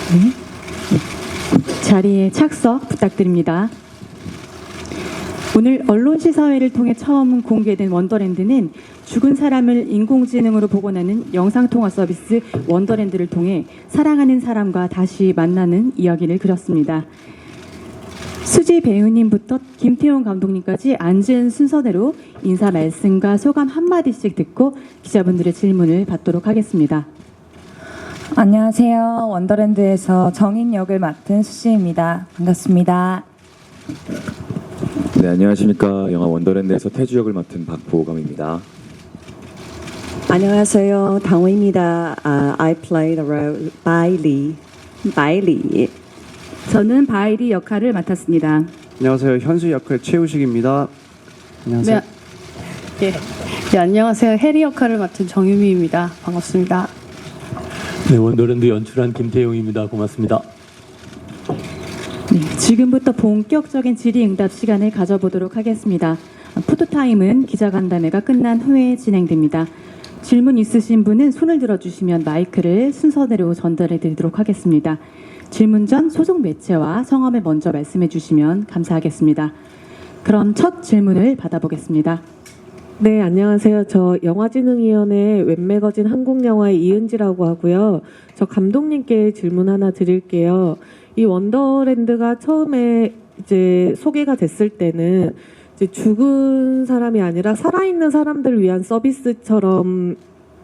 네. 자리에 착석 부탁드립니다. 오늘 언론 시사회를 통해 처음 공개된 원더랜드는 죽은 사람을 인공지능으로 복원하는 영상통화 서비스 원더랜드를 통해 사랑하는 사람과 다시 만나는 이야기를 그렸습니다. 수지 배우님부터 김태용 감독님까지 앉은 순서대로 인사 말씀과 소감 한마디씩 듣고 기자분들의 질문을 받도록 하겠습니다. 안녕하세요. 원더랜드에서 정인 역을 맡은 수지입니다. 반갑습니다. 네, 안녕하십니까. 영화 원더랜드에서 태주 역을 맡은 박보검입니다. 안녕하세요. 당호입니다. I play the role 바일리. 저는 바이리 역할을 맡았습니다. 안녕하세요. 현수 역할 최우식입니다. 안녕하세요. 네, 안녕하세요. 해리 역할을 맡은 정유미입니다. 반갑습니다. 네, 원더랜드 연출한 김태용입니다. 고맙습니다. 네, 지금부터 본격적인 질의응답 시간을 가져보도록 하겠습니다. 포토타임은 기자간담회가 끝난 후에 진행됩니다. 질문 있으신 분은 손을 들어주시면 마이크를 순서대로 전달해 드리도록 하겠습니다. 질문 전 소속 매체와 성함을 먼저 말씀해 주시면 감사하겠습니다. 그럼 첫 질문을 받아보겠습니다. 네, 안녕하세요. 저 영화진흥위원회 웹매거진 한국영화의 이은지라고 하고요. 저 감독님께 질문 하나 드릴게요. 이 원더랜드가 처음에 이제 소개가 됐을 때는 이제 죽은 사람이 아니라 살아있는 사람들을 위한 서비스처럼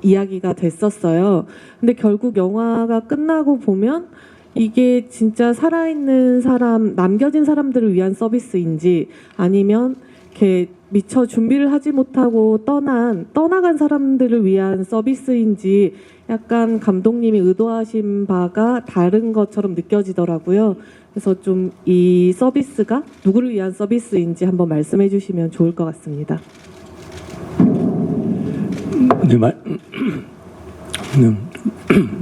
이야기가 됐었어요. 근데 결국 영화가 끝나고 보면 이게 진짜 살아있는 사람, 남겨진 사람들을 위한 서비스인지 아니면 이렇게 미처 준비를 하지 못하고 떠나간 사람들을 위한 서비스인지 약간 감독님이 의도하신 바가 다른 것처럼 느껴지더라고요. 그래서 좀 이 서비스가 누구를 위한 서비스인지 한번 말씀해 주시면 좋을 것 같습니다.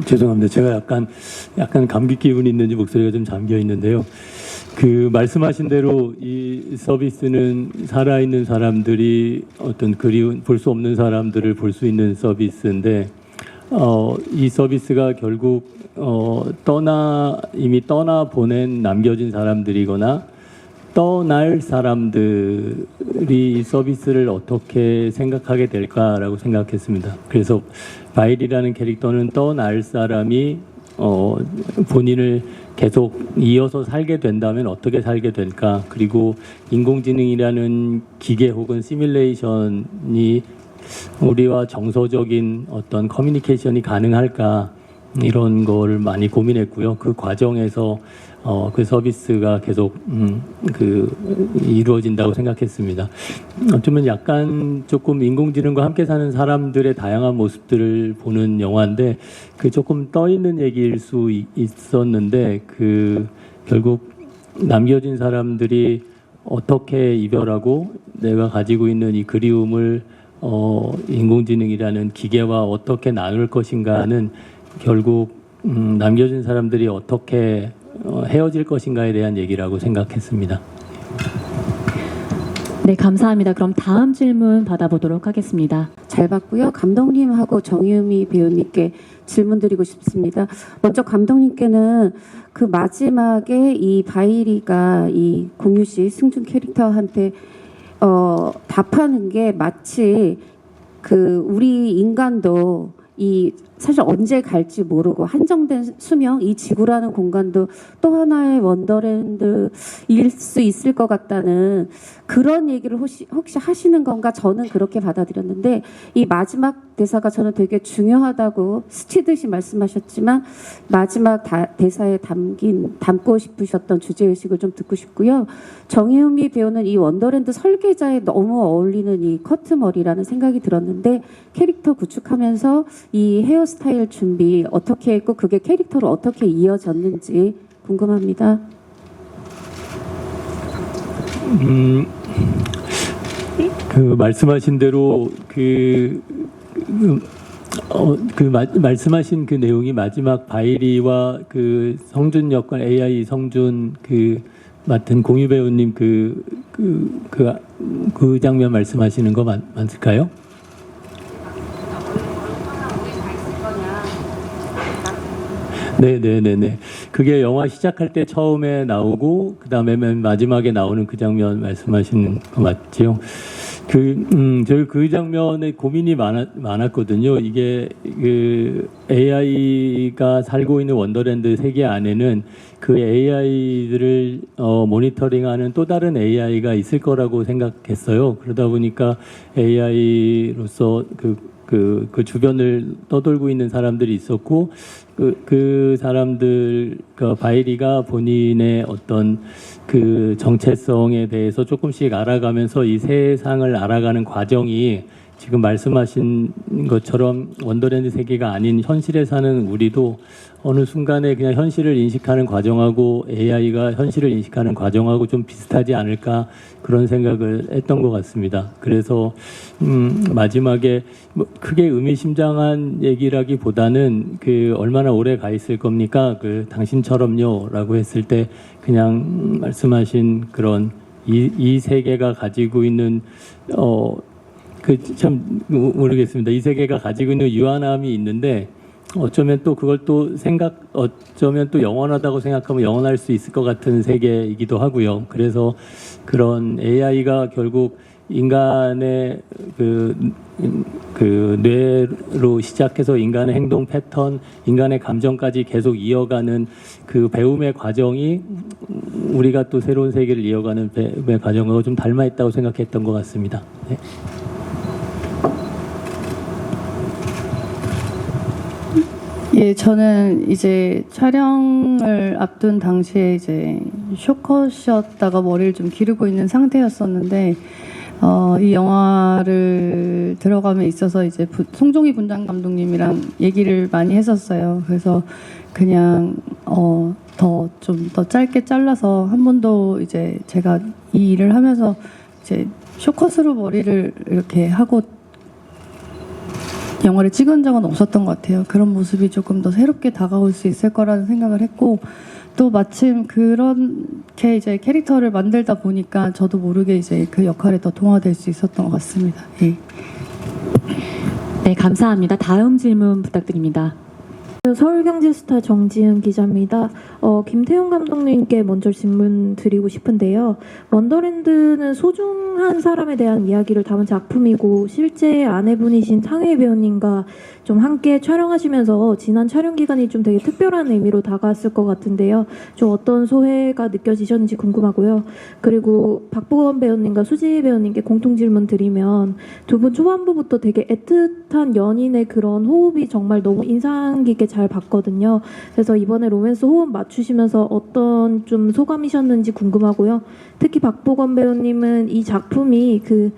죄송합니다. 제가 약간 감기 기운이 있는지 목소리가 좀 잠겨 있는데요. 그 말씀하신 대로 이 서비스는 살아있는 사람들이 어떤 볼 수 없는 사람들을 볼 수 있는 서비스인데, 이 서비스가 결국 이미 떠나 보낸 남겨진 사람들이거나 떠날 사람들이 이 서비스를 어떻게 생각하게 될까라고 생각했습니다. 그래서 바일이라는 캐릭터는 떠날 사람이 본인을 계속 이어서 살게 된다면 어떻게 살게 될까? 그리고 인공지능이라는 기계 혹은 시뮬레이션이 우리와 정서적인 어떤 커뮤니케이션이 가능할까? 이런 거를 많이 고민했고요. 그 과정에서 그 서비스가 계속 이루어진다고 생각했습니다. 어쩌면 약간 조금 인공지능과 함께 사는 사람들의 다양한 모습들을 보는 영화인데, 그 조금 떠 있는 얘기일 수 있었는데, 그 결국 남겨진 사람들이 어떻게 이별하고 내가 가지고 있는 이 그리움을 인공지능이라는 기계와 어떻게 나눌 것인가는 결국 남겨진 사람들이 어떻게 헤어질 것인가에 대한 얘기라고 생각했습니다. 네, 감사합니다. 그럼 다음 질문 받아보도록 하겠습니다. 잘 봤고요. 감독님하고 정유미 배우님께 질문 드리고 싶습니다. 먼저 감독님께는 그 마지막에 이 바이리가 이 공유 씨 승준 캐릭터한테 답하는 게 마치 그 우리 인간도 이 사실 언제 갈지 모르고 한정된 수명, 이 지구라는 공간도 또 하나의 원더랜드일 수 있을 것 같다는 그런 얘기를 혹시 하시는 건가, 저는 그렇게 받아들였는데, 이 마지막 대사가 저는 되게 중요하다고 스치듯이 말씀하셨지만 마지막 대사에 담고 싶으셨던 주제의식을 좀 듣고 싶고요. 정유미 배우는 이 원더랜드 설계자에 너무 어울리는 이 커트머리라는 생각이 들었는데, 캐릭터 구축하면서 이 헤어스타일 준비 어떻게 했고 그게 캐릭터로 어떻게 이어졌는지 궁금합니다. 그 말씀하신 대로 말씀하신 그 내용이 마지막 바이리와 그 성준 역할 AI 성준 맡은 공유 배우님 그 장면 말씀하시는 거 맞을까요? 네네네네. 그게 영화 시작할 때 처음에 나오고 그다음에 맨 마지막에 나오는 그 장면 말씀하시는 거 맞지요? 저희 그 장면에 고민이 많았거든요. 이게 그 AI가 살고 있는 원더랜드 세계 안에는 그 AI들을 모니터링하는 또 다른 AI가 있을 거라고 생각했어요. 그러다 보니까 AI로서 그 주변을 떠돌고 있는 사람들이 있었고, 그 사람들, 바이리가 본인의 어떤 그 정체성에 대해서 조금씩 알아가면서 이 세상을 알아가는 과정이 지금 말씀하신 것처럼 원더랜드 세계가 아닌 현실에 사는 우리도 어느 순간에 그냥 현실을 인식하는 과정하고 AI가 현실을 인식하는 과정하고 좀 비슷하지 않을까 그런 생각을 했던 것 같습니다. 그래서 마지막에 뭐 크게 의미심장한 얘기라기보다는 그 얼마나 오래 가 있을 겁니까? 그 당신처럼요라고 했을 때 그냥 말씀하신 그런 이 세계가 가지고 있는 참 모르겠습니다. 이 세계가 가지고 있는 유한함이 있는데 어쩌면 또 그걸 또 어쩌면 또 영원하다고 생각하면 영원할 수 있을 것 같은 세계이기도 하고요. 그래서 그런 AI가 결국 인간의 그 뇌로 시작해서 인간의 행동 패턴, 인간의 감정까지 계속 이어가는 그 배움의 과정이 우리가 또 새로운 세계를 이어가는 배움의 과정하고 좀 닮아 있다고 생각했던 것 같습니다. 네. 예, 저는 이제 촬영을 앞둔 당시에 이제 쇼컷이었다가 머리를 좀 기르고 있는 상태였었는데, 이 영화를 들어감에 있어서 이제 송종희 분장 감독님이랑 얘기를 많이 했었어요. 그래서 그냥, 좀 더 짧게 잘라서 한 번도 이제 제가 이 일을 하면서 이제 쇼컷으로 머리를 이렇게 하고 영화를 찍은 적은 없었던 것 같아요. 그런 모습이 조금 더 새롭게 다가올 수 있을 거라는 생각을 했고, 또 마침 그렇게 이제 캐릭터를 만들다 보니까 저도 모르게 이제 그 역할에 더 동화될 수 있었던 것 같습니다. 예. 네, 감사합니다. 다음 질문 부탁드립니다. 서울경제스타 정지은 기자입니다. 김태훈 감독님께 먼저 질문 드리고 싶은데요. 원더랜드는 소중한 사람에 대한 이야기를 담은 작품이고 실제 아내분이신 탕웨이 배우님과 좀 함께 촬영하시면서 지난 촬영 기간이 좀 되게 특별한 의미로 다가왔을 것 같은데요. 좀 어떤 소회가 느껴지셨는지 궁금하고요. 그리고 박보검 배우님과 수지 배우님께 공통 질문 드리면 두 분 초반부부터 되게 애틋한 연인의 그런 호흡이 정말 너무 인상 깊게 잘 봤거든요. 그래서 이번에 로맨스 호흡 맞추시면서 어떤 좀 소감이셨는지 궁금하고요. 특히 박보검 배우님은 이 작품이 그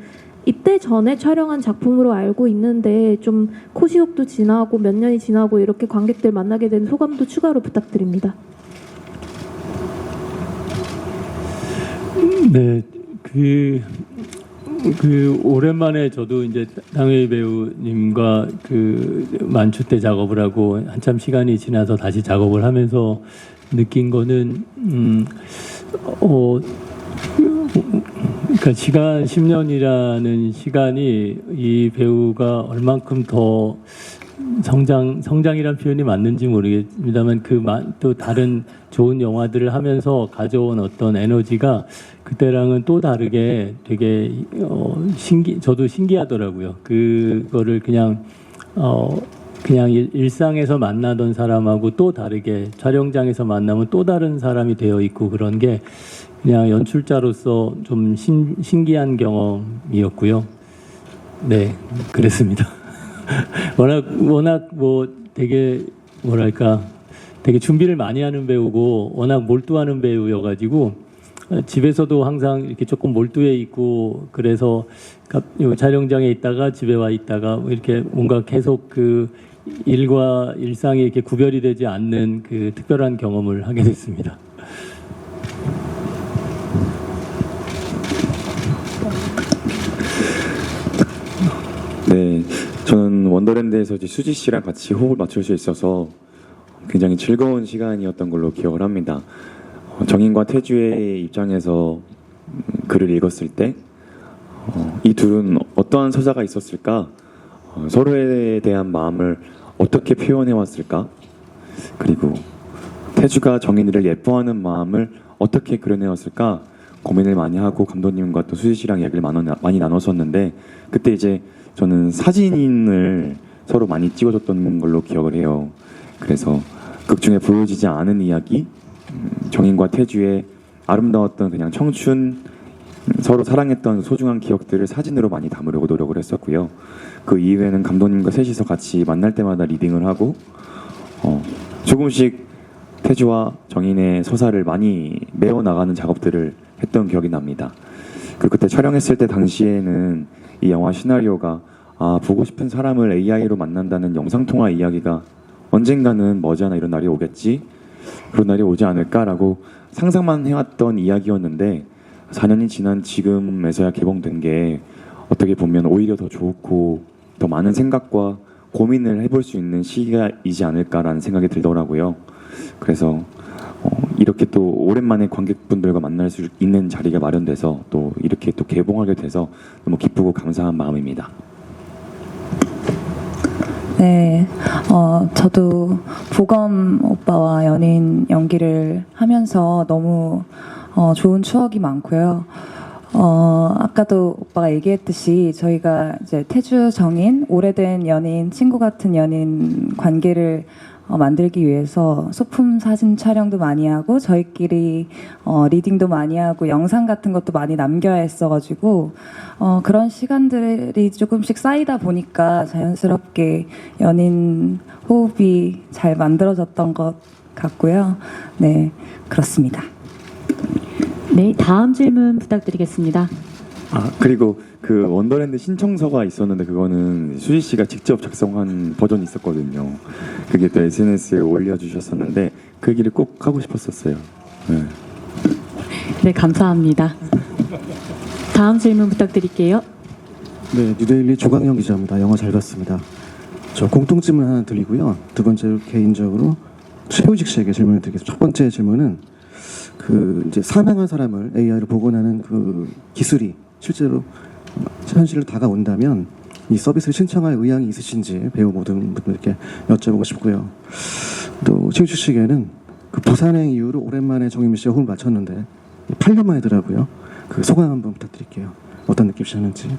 입대 전에 촬영한 작품으로 알고 있는데 좀 코시옥도 지나고 몇 년이 지나고 이렇게 관객들 만나게 된 소감도 추가로 부탁드립니다. 네, 오랜만에 저도 이제 탕웨이 배우님과 만추 때 작업을 하고 한참 시간이 지나서 다시 작업을 하면서 느낀 거는 그러니까 시간 10년이라는 시간이 이 배우가 얼만큼 더 성장이란 표현이 맞는지 모르겠습니다만 또 다른 좋은 영화들을 하면서 가져온 어떤 에너지가 그때랑은 또 다르게 되게 저도 신기하더라고요. 그거를 그냥 일상에서 만나던 사람하고 또 다르게 촬영장에서 만나면 또 다른 사람이 되어 있고 그런 게 그냥 연출자로서 좀 신기한 경험이었고요. 네, 그랬습니다. 워낙 뭐 되게 되게 준비를 많이 하는 배우고 워낙 몰두하는 배우여가지고 집에서도 항상 이렇게 조금 몰두해 있고 그래서 촬영장에 있다가 집에 와 있다가 이렇게 뭔가 계속 그 일과 일상이 이렇게 구별이 되지 않는 그 특별한 경험을 하게 됐습니다. 네, 저는 원더랜드에서 이제 수지 씨랑 같이 호흡을 맞출 수 있어서 굉장히 즐거운 시간이었던 걸로 기억을 합니다. 정인과 태주의 입장에서 글을 읽었을 때 이 둘은 어떠한 서사가 있었을까? 서로에 대한 마음을 어떻게 표현해 왔을까? 그리고 태주가 정인이를 예뻐하는 마음을 어떻게 그려내었을까 고민을 많이 하고 감독님과 또 수지 씨랑 얘기를 많이 나눴었는데, 그때 이제 저는 사진을 서로 많이 찍어줬던 걸로 기억을 해요. 그래서 극 중에 보여지지 않은 이야기, 정인과 태주의 아름다웠던 그냥 청춘, 서로 사랑했던 소중한 기억들을 사진으로 많이 담으려고 노력을 했었고요. 그 이후에는 감독님과 셋이서 같이 만날 때마다 리딩을 하고 조금씩 태주와 정인의 서사를 많이 메워나가는 작업들을 했던 기억이 납니다. 그리고 그때 촬영했을 때 당시에는 이 영화 시나리오가 보고 싶은 사람을 AI로 만난다는 영상통화 이야기가 언젠가는 머지않아 이런 날이 오겠지, 그런 날이 오지 않을까라고 상상만 해왔던 이야기였는데 4년이 지난 지금에서야 개봉된 게 어떻게 보면 오히려 더 좋고 더 많은 생각과 고민을 해볼 수 있는 시기이지 않을까라는 생각이 들더라고요. 그래서 이렇게 또 오랜만에 관객분들과 만날 수 있는 자리가 마련돼서 또 이렇게 또 개봉하게 돼서 너무 기쁘고 감사한 마음입니다. 네, 저도 보검 오빠와 연인 연기를 하면서 너무 좋은 추억이 많고요. 아까도 오빠가 얘기했듯이 저희가 이제 태주 정인, 오래된 연인, 친구 같은 연인 관계를 만들기 위해서 소품 사진 촬영도 많이 하고 저희끼리 리딩도 많이 하고 영상 같은 것도 많이 남겨야 했어가지고 그런 시간들이 조금씩 쌓이다 보니까 자연스럽게 연인 호흡이 잘 만들어졌던 것 같고요. 네, 그렇습니다. 네, 다음 질문 부탁드리겠습니다. 그리고 그 원더랜드 신청서가 있었는데 그거는 수지 씨가 직접 작성한 버전이 있었거든요. 그게 또 SNS에 올려주셨었는데 그 얘기를 꼭 하고 싶었었어요. 네. 네, 감사합니다. 다음 질문 부탁드릴게요. 네, 뉴데일리 조광영 기자입니다. 영화 잘 봤습니다. 저 공통질문 하나 드리고요. 두 번째로 개인적으로 최우식 씨에게 질문을 드리겠습니다. 첫 번째 질문은 그 이제 사망한 사람을 AI로 복원하는 그 기술이 실제로 현실로 다가온다면 이 서비스를 신청할 의향이 있으신지 배우 모든 분들께 여쭤보고 싶고요. 또 최우식 씨에게는 그 부산행 이후로 오랜만에 정유미 씨와 호흡을 맞췄는데 8년 만이더라고요. 그 소감 한번 부탁드릴게요. 어떤 느낌이셨는지.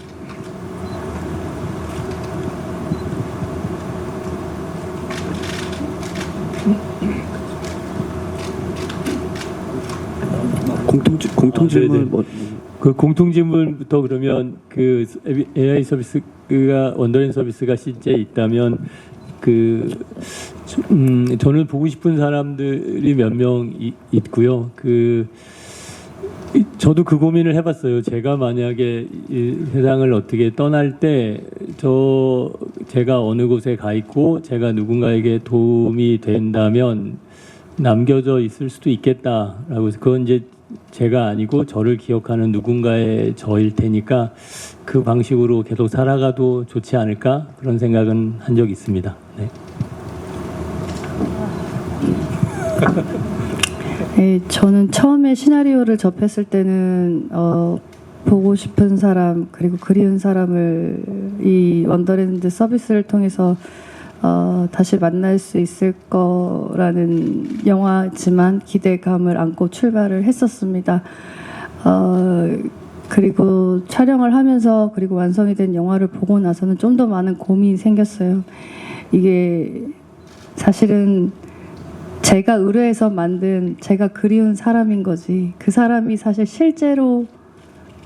공통질문 뭐 그 공통질문부터 그러면 그 AI 서비스가 원더랜드 서비스가 실제 있다면 저는 보고 싶은 사람들이 몇 명 있고요. 저도 그 고민을 해봤어요. 제가 만약에 이 세상을 어떻게 떠날 때 제가 어느 곳에 가 있고 제가 누군가에게 도움이 된다면 남겨져 있을 수도 있겠다라고 해서 그건 이제 제가 아니고 저를 기억하는 누군가의 저일 테니까 그 방식으로 계속 살아가도 좋지 않을까 그런 생각은 한 적이 있습니다. 네. 네, 저는 처음에 시나리오를 접했을 때는 보고 싶은 사람 그리고 그리운 사람을 이 원더랜드 서비스를 통해서 다시 만날 수 있을 거라는 영화지만 기대감을 안고 출발을 했었습니다. 그리고 촬영을 하면서 그리고 완성이 된 영화를 보고 나서는 좀 더 많은 고민이 생겼어요. 이게 사실은 제가 의뢰해서 만든 제가 그리운 사람인 거지 그 사람이 사실 실제로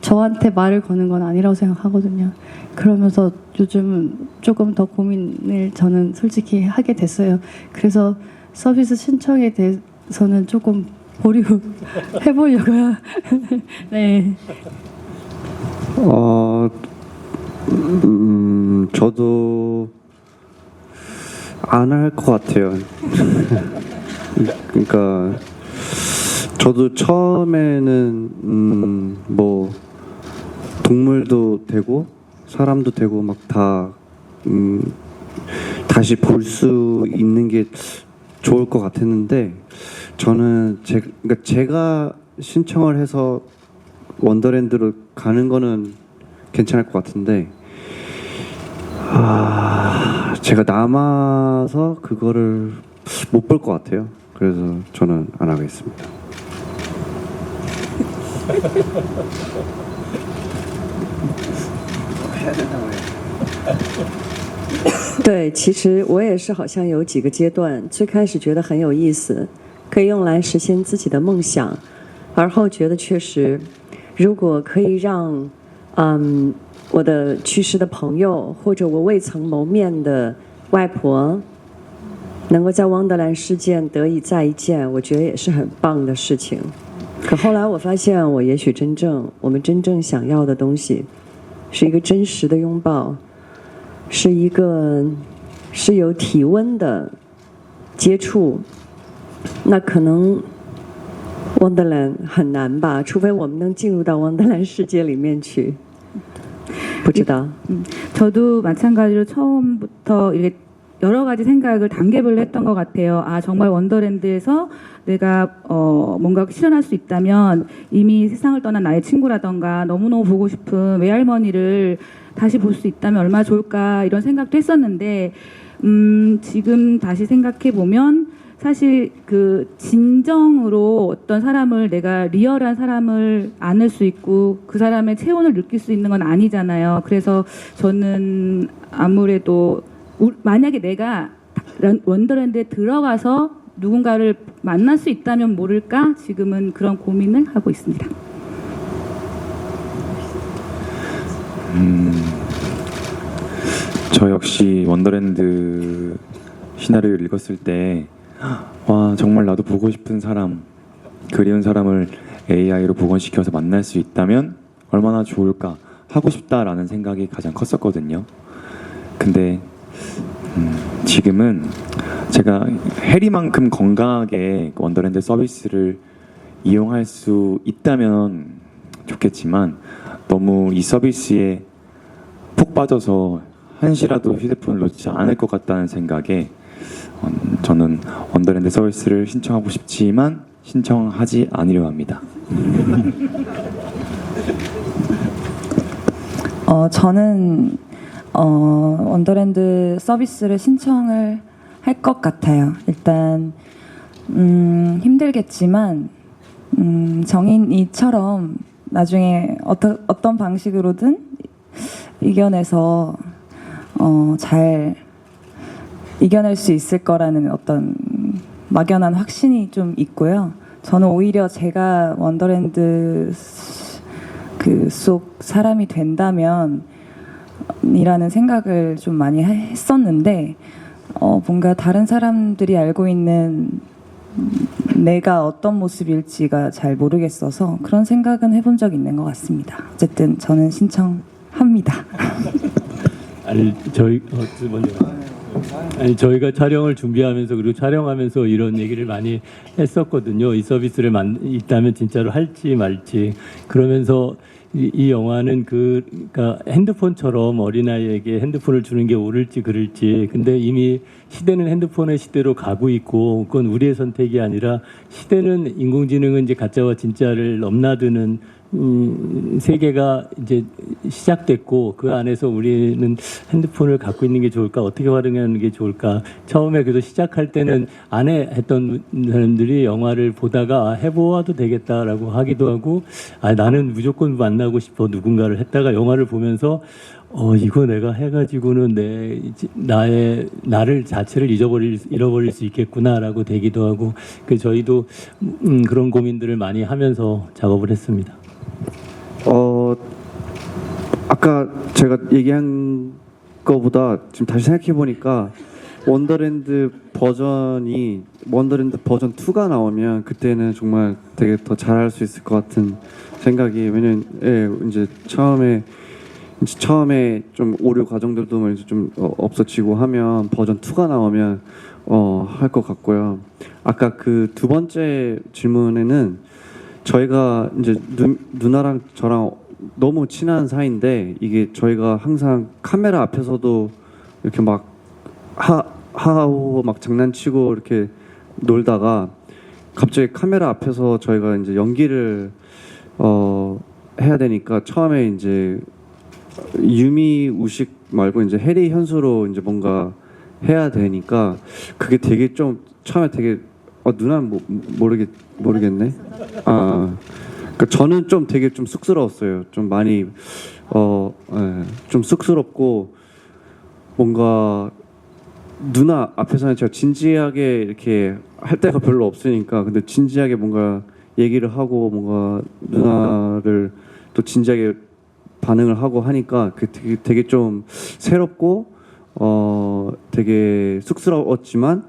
저한테 말을 거는 건 아니라고 생각하거든요. 그러면서 요즘은 조금 더 고민을 저는 솔직히 하게 됐어요. 그래서 서비스 신청에 대해서는 조금 보류해보려고요. 네. 저도 안 할 것 같아요. 그러니까 저도 처음에는 뭐 동물도 되고 사람도 되고 막 다 다시 볼 수 있는 게 좋을 것 같았는데 저는 그러니까 제가 신청을 해서 원더랜드로 가는 거는 괜찮을 것 같은데 제가 남아서 그거를 못 볼 것 같아요. 그래서 저는 안 하겠습니다. 对，其实我也是好像有几个阶段，最开始觉得很有意思，可以用来实现自己的梦想，而后觉得确实，如果可以让我的去世的朋友或者我未曾谋面的外婆，能够在汪德兰事件得以再一见，我觉得也是很棒的事情。可后来我发现，我也许我们真正想要的东西，是一个真实的拥抱。是有体温的接触，那可能汪德兰很难吧，除非我们能进入到汪德兰世界里面去。不知道。 저도 마찬가지로 처음부터 이렇게 여러 가지 생각을 단계별로 했던 것 같아요. 아, 정말 원더랜드에서 내가 뭔가 실현할 수 있다면 이미 세상을 떠난 나의 친구라던가 너무너무 보고 싶은 외할머니를 다시 볼 수 있다면 얼마나 좋을까 이런 생각도 했었는데 지금 다시 생각해 보면 사실 그 진정으로 어떤 사람을 내가 리얼한 사람을 안을 수 있고 그 사람의 체온을 느낄 수 있는 건 아니잖아요. 그래서 저는 아무래도 만약에 내가 원더랜드에 들어가서 누군가를 만날 수 있다면 모를까 지금은 그런 고민을 하고 있습니다. 저 역시 원더랜드 시나리오를 읽었을 때 와, 정말 나도 보고 싶은 사람, 그리운 사람을 AI로 복원시켜서 만날 수 있다면 얼마나 좋을까 하고 싶다라는 생각이 가장 컸었거든요. 근데 지금은 제가 해리만큼 건강하게 원더랜드 서비스를 이용할 수 있다면 좋겠지만 너무 이 서비스에 푹 빠져서 한시라도 휴대폰을 놓지 않을 것 같다는 생각에 저는 원더랜드 서비스를 신청하고 싶지만 신청하지 않으려 합니다. 저는 원더랜드 서비스를 신청을 할 것 같아요. 일단 힘들겠지만 정인이처럼 나중에 어떤 방식으로든 이겨내서 잘 이겨낼 수 있을 거라는 어떤 막연한 확신이 좀 있고요. 저는 오히려 제가 원더랜드 그 속 사람이 된다면 이라는 생각을 좀 많이 했었는데 뭔가 다른 사람들이 알고 있는 내가 어떤 모습일지가 잘 모르겠어서 그런 생각은 해본 적 있는 것 같습니다. 어쨌든 저는 신청합니다. 아니 저희가 촬영을 준비하면서 그리고 촬영하면서 이런 얘기를 많이 했었거든요. 이 서비스를 있다면 진짜로 할지 말지. 그러면서 이 영화는 그러니까 핸드폰처럼 어린아이에게 핸드폰을 주는 게 옳을지 그를지. 근데 이미 시대는 핸드폰의 시대로 가고 있고 그건 우리의 선택이 아니라 시대는 인공지능은 이제 가짜와 진짜를 넘나드는 세계가 이제 시작됐고 그 안에서 우리는 핸드폰을 갖고 있는 게 좋을까 어떻게 활용하는 게 좋을까 처음에 그래서 시작할 때는 안 했던 사람들이 영화를 보다가 해보아도 되겠다라고 하기도 하고 나는 무조건 만나고 싶어 누군가를 했다가 영화를 보면서 이거 내가 해가지고는 나를 자체를 잃어버릴 수 있겠구나라고 되기도 하고 저희도 그런 고민들을 많이 하면서 작업을 했습니다. 아까 제가 얘기한 거보다 지금 다시 생각해 보니까 원더랜드 버전 2가 나오면 그때는 정말 되게 더 잘할 수 있을 것 같은 생각이 왜냐면 이제 처음에 좀 오류 과정들도 이제 좀 없어지고 하면 버전 2가 나오면 할 것 같고요. 아까 그 두 번째 질문에는 저희가 이제 누나랑 저랑 너무 친한 사이인데 이게 저희가 항상 카메라 앞에서도 이렇게 막 하하호 막 장난치고 이렇게 놀다가 갑자기 카메라 앞에서 저희가 이제 연기를 해야 되니까 처음에 이제 유미 우식 말고 이제 해리 현수로 이제 뭔가 해야 되니까 그게 되게 좀 처음에 되게 누나는 모르겠네. 그러니까 저는 좀 되게 좀 쑥스러웠어요. 좀 많이 좀 쑥스럽고 뭔가 누나 앞에서는 제가 진지하게 이렇게 할 때가 별로 없으니까 근데 진지하게 뭔가 얘기를 하고 뭔가 누나를 또 진지하게 반응을 하고 하니까 되게 좀 새롭고 되게 쑥스러웠지만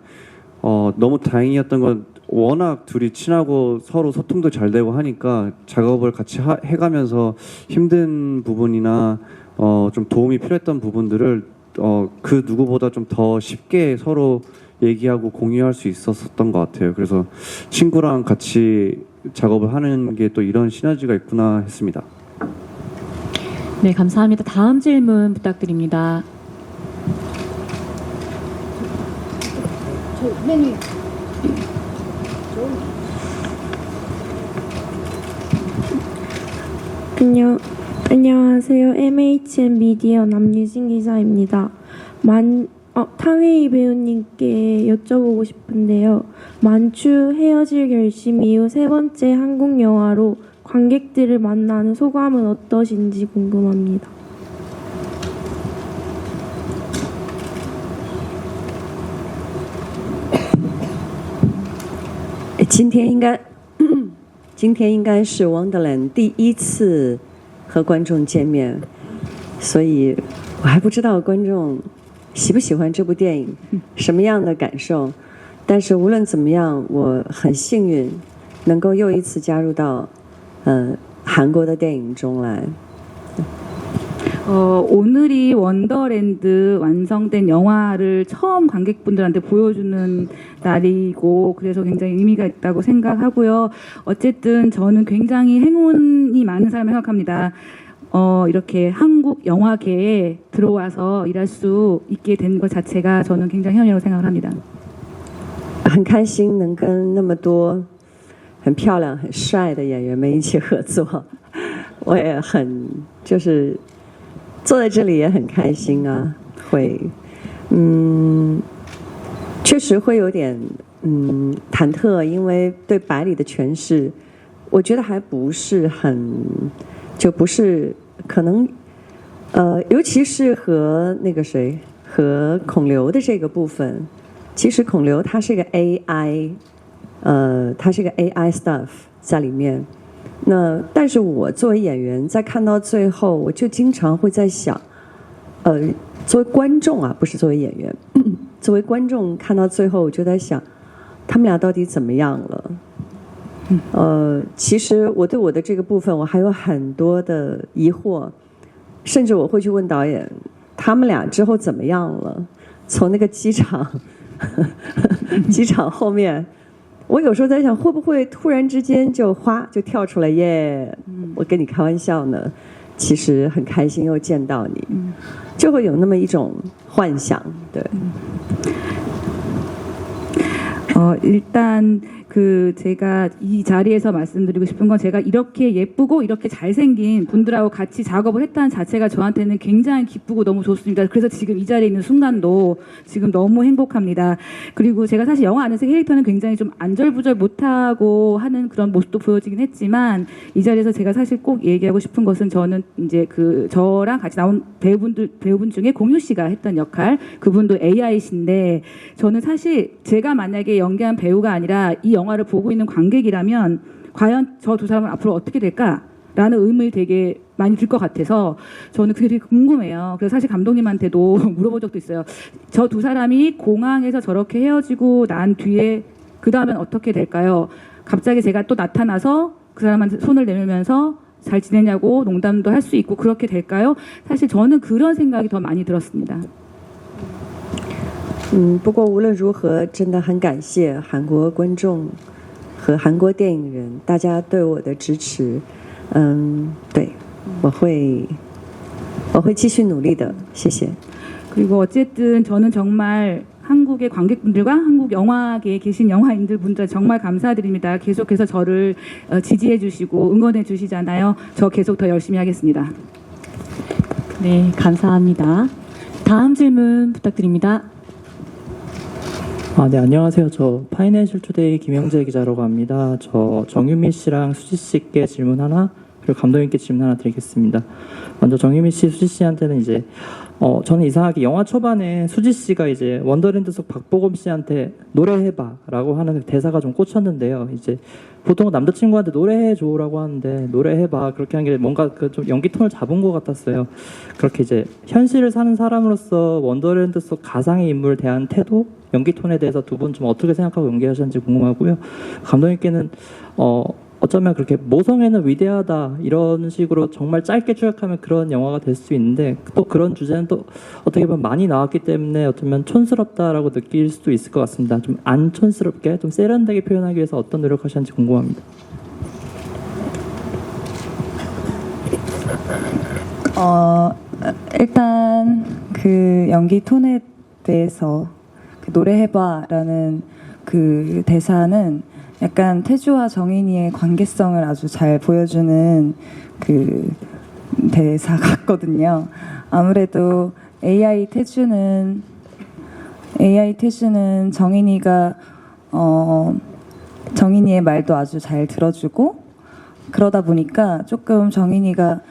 너무 다행이었던 건 워낙 둘이 친하고 서로 소통도 잘 되고 하니까 작업을 같이 해가면서 힘든 부분이나 좀 도움이 필요했던 부분들을 그 누구보다 좀 더 쉽게 서로 얘기하고 공유할 수 있었던 것 같아요. 그래서 친구랑 같이 작업을 하는 게 또 이런 시너지가 있구나 했습니다. 네, 감사합니다. 다음 질문 부탁드립니다. 안녕하세요. MHN 미디어 남유진 기자입니다. 타웨이 배우님께 여쭤보고 싶은데요. 만추 헤어질 결심 이후 세 번째 한국 영화로 관객들을 만나는 소감은 어떠신지 궁금합니다. 今天应该是 Wonderland 第一次和观众见面，所以我还不知道观众喜不喜欢这部电影，什么样的感受。但是无论怎么样，我很幸运能够又一次加入到韩国的电影中来。 오늘이 원더랜드 완성된 영화를 처음 관객분들한테 보여주는 날이고 그래서 굉장히 의미가 있다고 생각하고요. 어쨌든 저는 굉장히 행운이 많은 사람을 생각합니다. 이렇게 한국 영화계에 들어와서 일할 수 있게 된 것 자체가 저는 굉장히 행운이라고 생각을 합니다. 很开心能跟那么多很漂亮、很帅的演员们一起合作，我也很就是坐在这里也很开心啊，会确实会有点忐忑，因为对百里的诠释，我觉得还不是很就不是可能尤其是和那个谁和孔刘的这个部分。 其实孔刘他是个 AI，他是个 AI stuff 在里面。那但是我作为演员，在看到最后，我就经常会在想，作为观众啊，不是作为演员，作为观众看到最后，我就在想，他们俩到底怎么样了？其实我对我的这个部分，我还有很多的疑惑，甚至我会去问导演，他们俩之后怎么样了？从那个机场。 机场后面，我有时候在想，会不会突然之间就跳出来耶？我跟你开玩笑呢，其实很开心又见到你，就会有那么一种幻想，对。 일단 제가 이 자리에서 말씀드리고 싶은 건 제가 이렇게 예쁘고 이렇게 잘생긴 분들하고 같이 작업을 했다는 자체가 저한테는 굉장히 기쁘고 너무 좋습니다. 그래서 지금 이 자리에 있는 순간도 지금 너무 행복합니다. 그리고 제가 사실 영화 안에서 캐릭터는 굉장히 좀 안절부절 못하고 하는 그런 모습도 보여지긴 했지만 이 자리에서 제가 사실 꼭 얘기하고 싶은 것은 저는 이제 저랑 같이 나온 배우분 중에 공유 씨가 했던 역할 그분도 AI신데 저는 사실 제가 만약에 연기한 배우가 아니라 이 영화를 보고 있는 관객이라면 과연 저 두 사람은 앞으로 어떻게 될까라는 의문이 되게 많이 들 것 같아서 저는 그게 되게 궁금해요. 그래서 사실 감독님한테도 물어본 적도 있어요. 저 두 사람이 공항에서 저렇게 헤어지고 난 뒤에 그 다음엔 어떻게 될까요? 갑자기 제가 또 나타나서 그 사람한테 손을 내밀면서 잘 지내냐고 농담도 할 수 있고 그렇게 될까요? 사실 저는 그런 생각이 더 많이 들었습니다. 不过无论如何，真的很感谢韩国观众和韩国电影人，大家对我的支持。对，我会继续努力的，谢谢。 그리고 어쨌든 저는 정말 한국의 관객분들과 한국 영화계에 계신 영화인들 분들 정말 감사드립니다. 계속해서 저를 지지해 주시고 응원해 주시잖아요. 저 계속 더 열심히 하겠습니다. 네, 감사합니다. 다음 질문 부탁드립니다. 네, 안녕하세요. 저 파이낸셜 투데이 김영재 기자라고 합니다. 저 정유미 씨랑 수지 씨께 질문 하나, 그리고 감독님께 질문 하나 드리겠습니다. 먼저 정유미 씨, 수지 씨한테는 이제 저는 이상하게 영화 초반에 수지 씨가 이제 원더랜드 속 박보검 씨한테 노래해봐라고 하는 대사가 좀 꽂혔는데요. 이제 보통 남자친구한테 노래해줘라고 하는데 노래해봐 그렇게 한 게 뭔가 그 좀 연기 톤을 잡은 것 같았어요. 그렇게 이제 현실을 사는 사람으로서 원더랜드 속 가상의 인물에 대한 태도, 연기 톤에 대해서 두 분 좀 어떻게 생각하고 연기하셨는지 궁금하고요. 감독님께는 어쩌면 그렇게 모성애는 위대하다 이런 식으로 정말 짧게 추격하면 그런 영화가 될 수 있는데 또 그런 주제는 또 어떻게 보면 많이 나왔기 때문에 어쩌면 촌스럽다라고 느낄 수도 있을 것 같습니다. 좀 안 촌스럽게 좀 세련되게 표현하기 위해서 어떤 노력하셨는지 궁금합니다. 일단 그 연기 톤에 대해서 그 노래해봐라는 그 대사는 약간 태주와 정인이의 관계성을 아주 잘 보여주는 그 대사 같거든요. 아무래도 AI 태주는 정인이가 정인이의 말도 아주 잘 들어주고 그러다 보니까 조금 정인이가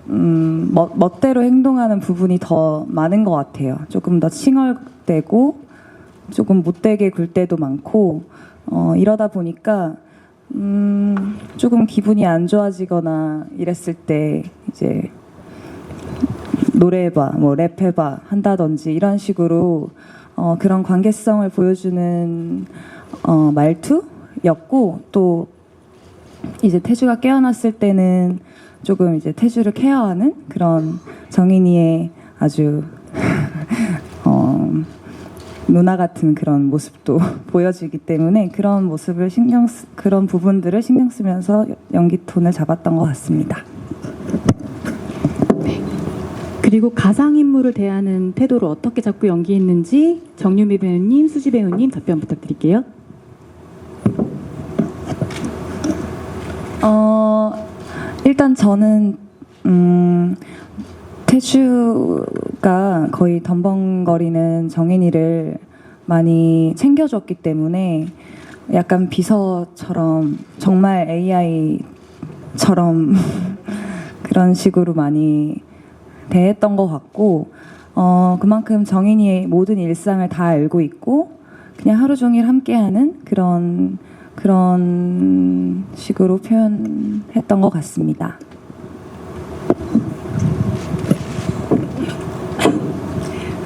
멋대로 행동하는 부분이 더 많은 것 같아요. 조금 더 칭얼대고 조금 못되게 굴 때도 많고 이러다 보니까 조금 기분이 안 좋아지거나 이랬을 때 이제 노래해봐, 뭐 랩해봐 한다든지 이런 식으로 그런 관계성을 보여주는 말투였고 또 이제 태주가 깨어났을 때는 조금 이제 태주를 케어하는 그런 정인이의 아주 누나 같은 그런 모습도 보여지기 때문에 그런 모습을 그런 부분들을 신경 쓰면서 연기 톤을 잡았던 것 같습니다. 그리고 가상인물을 대하는 태도를 어떻게 잡고 연기했는지 정유미 배우님, 수지 배우님 답변 부탁드릴게요. 일단 저는 태주가 거의 덤벙거리는 정인이를 많이 챙겨줬기 때문에 약간 비서처럼 정말 AI처럼 그런 식으로 많이 대했던 것 같고 그만큼 정인이의 모든 일상을 다 알고 있고 그냥 하루 종일 함께하는 그런 식으로 표현했던 것 같습니다.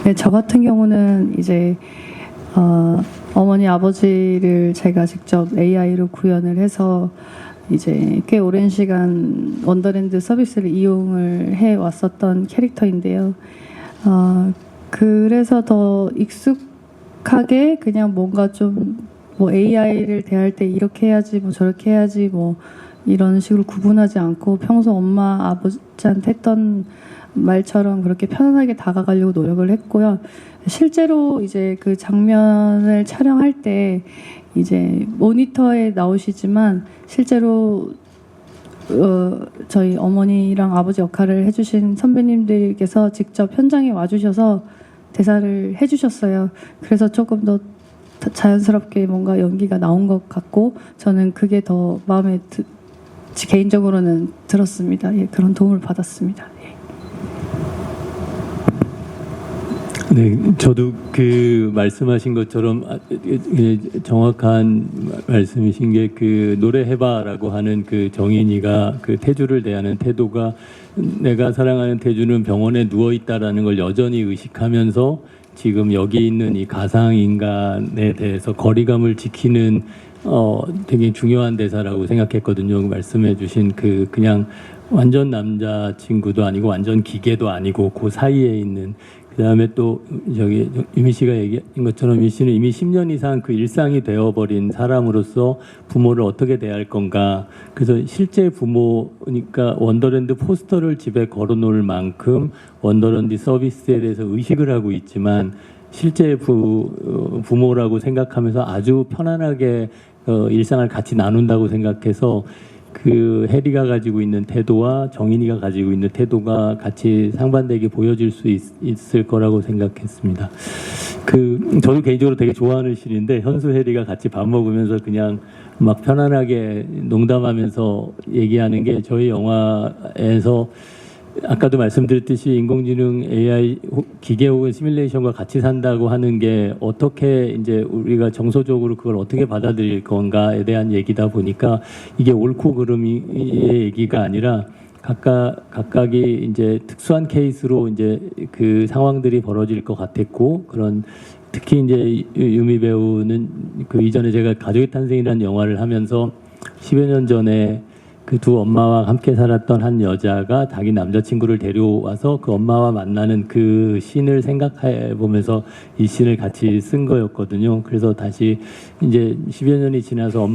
네, 저 같은 경우는 이제 어머니 아버지를 제가 직접 AI로 구현을 해서 이제 꽤 오랜 시간 원더랜드 서비스를 이용을 해 왔었던 캐릭터인데요. 그래서 더 익숙하게 그냥 뭔가 좀 뭐 AI를 대할 때 이렇게 해야지 뭐 저렇게 해야지 뭐 이런 식으로 구분하지 않고 평소 엄마 아버지한테 했던 말처럼 그렇게 편안하게 다가가려고 노력을 했고요. 실제로 이제 그 장면을 촬영할 때 이제 모니터에 나오시지만 실제로 저희 어머니랑 아버지 역할을 해주신 선배님들께서 직접 현장에 와주셔서 대사를 해주셨어요. 그래서 조금 더 자연스럽게 뭔가 연기가 나온 것 같고 저는 그게 더 마음에 개인적으로는 들었습니다. 예, 그런 도움을 받았습니다. 예. 네, 저도 그 말씀하신 것처럼 정확한 말씀이신 게 그 노래해봐라고 하는 그 정인이가 그 태주를 대하는 태도가 내가 사랑하는 태주는 병원에 누워 있다라는 걸 여전히 의식하면서 지금 여기 있는 이 가상 인간에 대해서 거리감을 지키는 되게 중요한 대사라고 생각했거든요. 말씀해주신 그냥 완전 남자친구도 아니고 완전 기계도 아니고 그 사이에 있는. 그다음에 또 저기 유미 씨가 얘기한 것처럼 유미 씨는 이미 10년 이상 그 일상이 되어버린 사람으로서 부모를 어떻게 대할 건가. 그래서 실제 부모니까 원더랜드 포스터를 집에 걸어놓을 만큼 원더랜드 서비스에 대해서 의식을 하고 있지만 실제 부모라고 생각하면서 아주 편안하게 일상을 같이 나눈다고 생각해서 그 해리가 가지고 있는 태도와 정인이가 가지고 있는 태도가 같이 상반되게 보여질 수 있을 거라고 생각했습니다. 저도 개인적으로 되게 좋아하는 씬인데 현수 혜리가 같이 밥 먹으면서 그냥 막 편안하게 농담하면서 얘기하는 게 저희 영화에서 아까도 말씀드렸듯이 인공지능 AI 기계 혹은 시뮬레이션과 같이 산다고 하는 게 어떻게 이제 우리가 정서적으로 그걸 어떻게 받아들일 건가에 대한 얘기다 보니까 이게 옳고 그름의 얘기가 아니라 각각이 이제 특수한 케이스로 이제 그 상황들이 벌어질 것 같았고 그런 특히 이제 유미 배우는 그 이전에 제가 가족의 탄생이라는 영화를 하면서 10여 년 전에 그 두 엄마와 함께 살았던 한 여자가 자기 남자친구를 데려와서 그 엄마와 만나는 그 씬을 생각해 보면서 이 씬을 같이 쓴 거였거든요. 그래서 다시 이제 10여 년이 지나서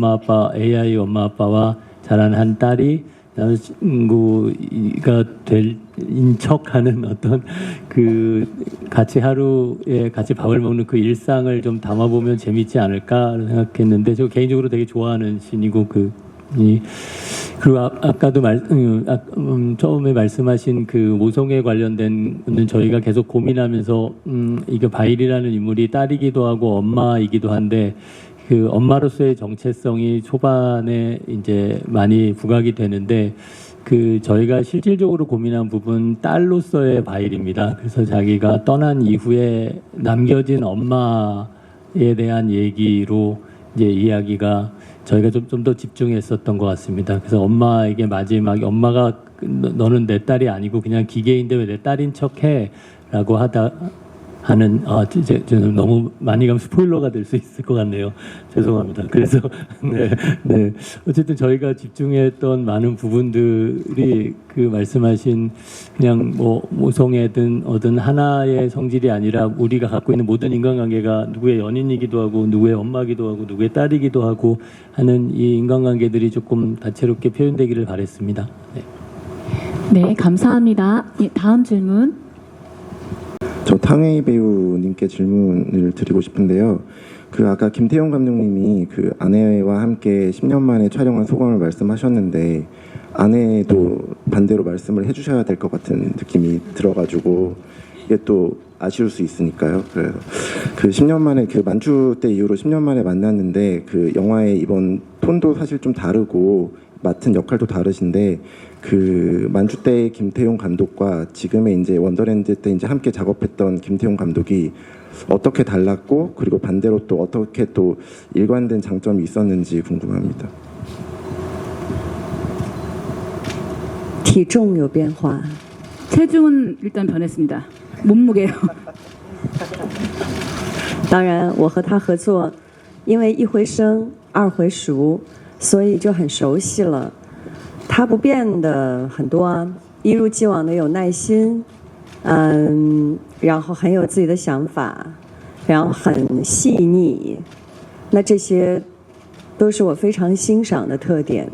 AI 엄마 아빠와 자란 한 딸이 남자친구가 될 인척하는 어떤 그 같이 하루에 같이 밥을 먹는 그 일상을 좀 담아보면 재밌지 않을까 생각했는데 저 개인적으로 되게 좋아하는 씬이고 그리고 아까도 처음에 말씀하신 그 모성에 관련된 는 저희가 계속 고민하면서 이게 바일이라는 인물이 딸이기도 하고 엄마이기도 한데 그 엄마로서의 정체성이 초반에 이제 많이 부각이 되는데 그 저희가 실질적으로 고민한 부분 딸로서의 바일입니다. 그래서 자기가 떠난 이후에 남겨진 엄마에 대한 얘기로 이제 이야기가 저희가 좀 더 집중했었던 것 같습니다. 그래서 엄마에게 마지막에 엄마가 너는 내 딸이 아니고 그냥 기계인데 왜 내 딸인 척해?라고 하는 저는 너무 많이 가면 스포일러가 될 수 있을 것 같네요. 죄송합니다. 그래서 네. 어쨌든 저희가 집중했던 많은 부분들이 그 말씀하신 그냥 뭐 모성애든 어떤 하나의 성질이 아니라 우리가 갖고 있는 모든 인간관계가 누구의 연인이기도 하고 누구의 엄마기도 하고 누구의 딸이기도 하고 하는 이 인간관계들이 조금 다채롭게 표현되기를 바랬습니다. 네, 감사합니다. 예, 다음 질문. 저 탕웨이 배우님께 질문을 드리고 싶은데요. 그 아까 김태용 감독님이 그 아내와 함께 10년 만에 촬영한 소감을 말씀하셨는데 아내도 반대로 말씀을 해주셔야 될 것 같은 느낌이 들어가지고 이게 또 아쉬울 수 있으니까요. 그래서 그 10년 만에 그 만추 때 이후로 10년 만에 만났는데 그 영화의 이번 톤도 사실 좀 다르고 맡은 역할도 다르신데 그 만추 때 김태용 감독과 지금의 이제 원더랜드 때 이제 함께 작업했던 김태용 감독이 어떻게 달랐고 그리고 반대로 또 어떻게 또 일관된 장점이 있었는지 궁금합니다. 体重有变化. 체중은 일단 변했습니다. 몸무게요. 当然我和他合作因为一回生二回熟所以就很熟悉了他不变的很多啊一如既往的有耐心然后很有自己的想法然后很细腻那这些都是我非常欣赏的特点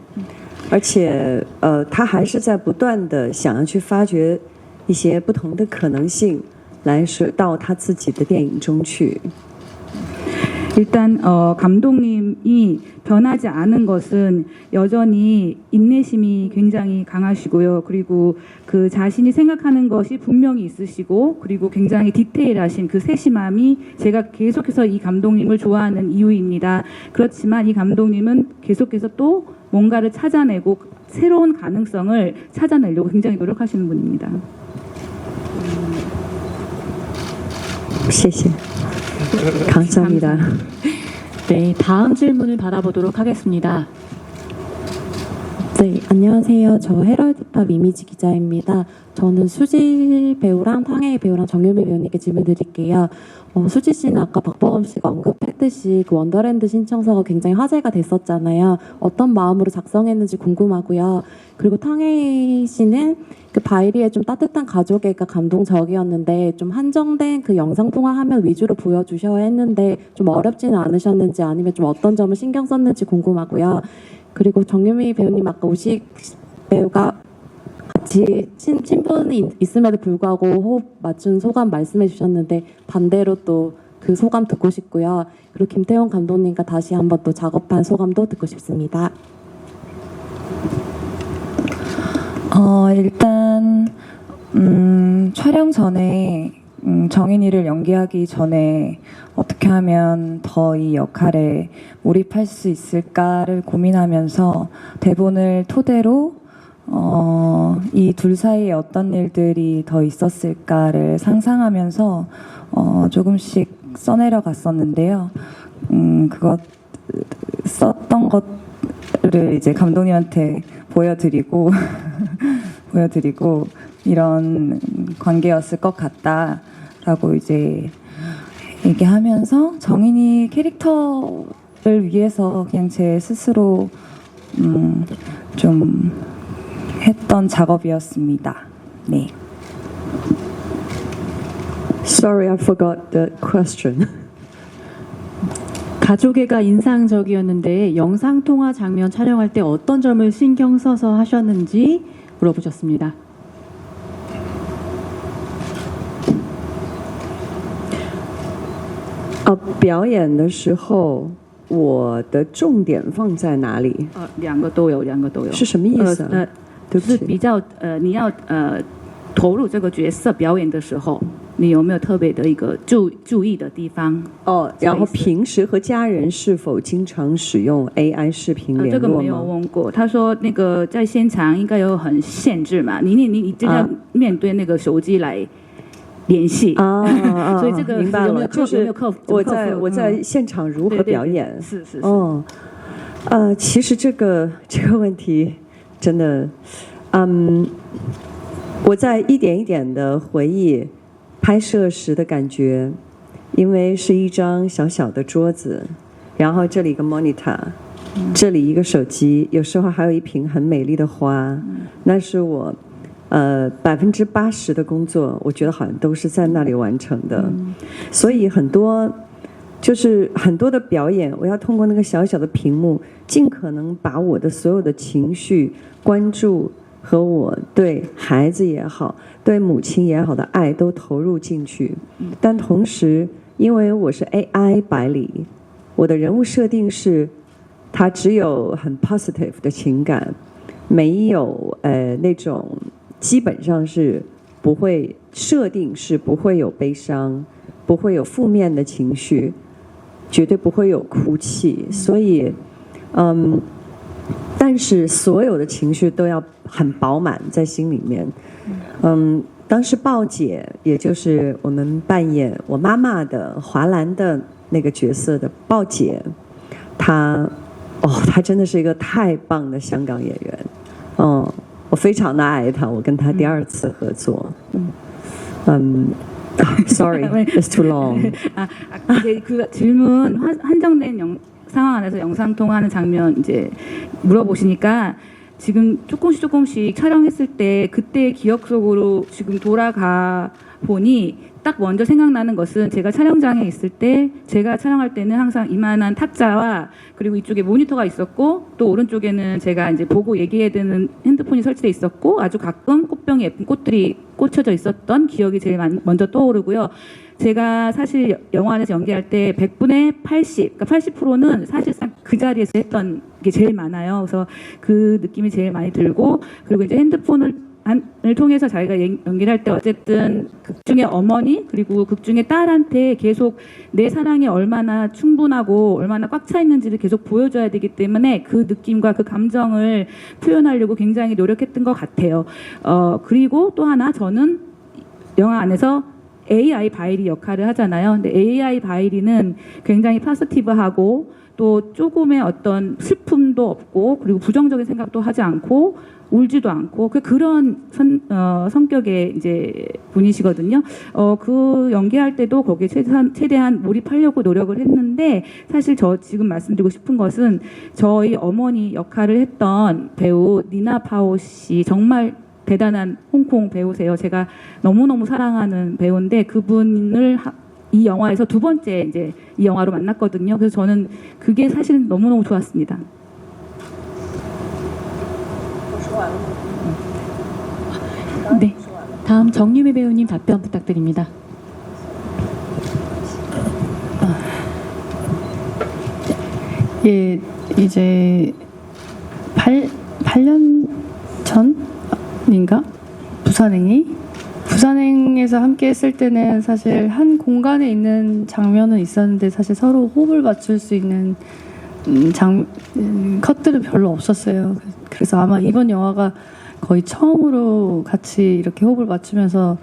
而且他还是在不断的想要去发掘一些不同的可能性来到他自己的电影中去 일단 감독님이 변하지 않은 것은 여전히 인내심이 굉장히 강하시고요. 그리고 그 자신이 생각하는 것이 분명히 있으시고 그리고 굉장히 디테일하신 그 세심함이 제가 계속해서 이 감독님을 좋아하는 이유입니다. 그렇지만 이 감독님은 계속해서 또 뭔가를 찾아내고 새로운 가능성을 찾아내려고 굉장히 노력하시는 분입니다. 谢谢 감사합니다. 네, 다음 질문을 받아보도록 하겠습니다. 네, 안녕하세요. 저 헤럴드팝 이미지 기자입니다. 저는 수지 배우랑 탕웨이 배우랑 정유미 배우님께 질문 드릴게요. 수지 씨는 아까 박보검 씨가 언급했듯이 그 원더랜드 신청서가 굉장히 화제가 됐었잖아요. 어떤 마음으로 작성했는지 궁금하고요. 그리고 탕웨이 씨는 그 바이리의 좀 따뜻한 가족애가 감동적이었는데 좀 한정된 그 영상통화 화면 위주로 보여주셔야 했는데 좀 어렵지는 않으셨는지 아니면 좀 어떤 점을 신경 썼는지 궁금하고요. 그리고 정유미 배우님 아까 우식 배우가 같이 친분이 있음에도 불구하고 호흡 맞춘 소감 말씀해 주셨는데 반대로 또 그 소감 듣고 싶고요. 그리고 김태용 감독님과 다시 한번 또 작업한 소감도 듣고 싶습니다. 일단 촬영 전에 정인이를 연기하기 전에 어떻게 하면 더 이 역할에 몰입할 수 있을까를 고민하면서 대본을 토대로 이 둘 사이에 어떤 일들이 더 있었을까를 상상하면서 조금씩 써내려 갔었는데요. 그것 썼던 것을 이제 감독님한테 보여드리고 이런 관계였을 것 같다라고 이제 얘기하면서 정인이 캐릭터를 위해서 그냥 제 스스로 좀 했던 작업이었습니다. 네. Sorry, I forgot the question. 가족애가 인상적이었는데 영상통화 장면 촬영할 때 어떤 점을 신경 써서 하셨는지 물어보셨습니다. 表演的时候，我的重点放在哪里？两个都有，是什么意思啊？对不起，是比较你要投入这个角色表演的时候，你有没有特别的一个注意的地方？然后平时和家人是否经常使用 AI 视频联络吗？这个没有问过。他说那个在现场应该有很限制嘛，你这样面对那个手机来联系所以这个明白了，就是我在现场如何表演？是。其实这个问题真的，我在一点一点的回忆拍摄时的感觉，因为是一张小小的桌子，然后这里一个 monitor，这里一个手机，有时候还有一瓶很美丽的花，那是我80%的工作，我觉得好像都是在那里完成的，所以很多的表演，我要通过那个小小的屏幕，尽可能把我的所有的情绪、关注和我对孩子也好、对母亲也好的爱都投入进去。但同时，因为我是 AI 百里，我的人物设定是，他只有很 positive 的情感，没有那种。基本上是不会设定是不会有悲伤，不会有负面的情绪，绝对不会有哭泣，所以但是所有的情绪都要很饱满在心里面。当时鲍姐，也就是我们扮演我妈妈的华兰的那个角色的鲍姐，她真的是一个太棒的香港演员，我非常的爱他，我跟他第2次合作。Sorry, it's too long. 이제 그 질문 한정된 상황 안에서 영상 통화하는 장면 이제 물어보시니까 지금 조금씩 촬영했을 때 그때 기억 속으로 지금 돌아가 보니 딱 먼저 생각나는 것은 제가 촬영장에 있을 때 제가 촬영할 때는 항상 이만한 탁자와 그리고 이쪽에 모니터가 있었고 또 오른쪽에는 제가 이제 보고 얘기해야 되는 핸드폰이 설치돼 있었고 아주 가끔 꽃병에 예쁜 꽃들이 꽂혀져 있었던 기억이 제일 먼저 떠오르고요. 제가 사실 영화 안에서 연기할 때 100분의 80, 그러니까 80%는 사실상 그 자리에서 했던 게 제일 많아요. 그래서 그 느낌이 제일 많이 들고 그리고 이제 핸드폰을 통해서 자기가 연기를 할 때 어쨌든 극중의 어머니 그리고 극중의 딸한테 계속 내 사랑이 얼마나 충분하고 얼마나 꽉 차 있는지를 계속 보여줘야 되기 때문에 그 느낌과 그 감정을 표현하려고 굉장히 노력했던 것 같아요. 그리고 또 하나 저는 영화 안에서 AI 바이리 역할을 하잖아요. 근데 AI 바이리는 굉장히 파지티브하고 또 조금의 어떤 슬픔도 없고 그리고 부정적인 생각도 하지 않고 울지도 않고 그런 성격의 이제 분이시거든요. 그 연기할 때도 거기에 최대한 몰입하려고 노력을 했는데 사실 저 지금 말씀드리고 싶은 것은 저희 어머니 역할을 했던 배우 니나 파오 씨 정말 대단한 홍콩 배우세요. 제가 너무너무 사랑하는 배우인데 그분을 이 영화에서 2번째 이제 이 영화로 만났거든요. 그래서 저는 그게 사실은 너무너무 좋았습니다. 네, 다음 정유미 배우님 답변 부탁드립니다. 예, 이제 8년 전인가 부산행이 부산행에서 함께 했을 때는 사실 한 공간에 있는 장면은 있었는데 사실 서로 호흡을 맞출 수 있는 컷들은 별로 없었어요. 그래서 아마 이번 영화가 거의 처음으로 같이 이렇게 호흡을 맞추면서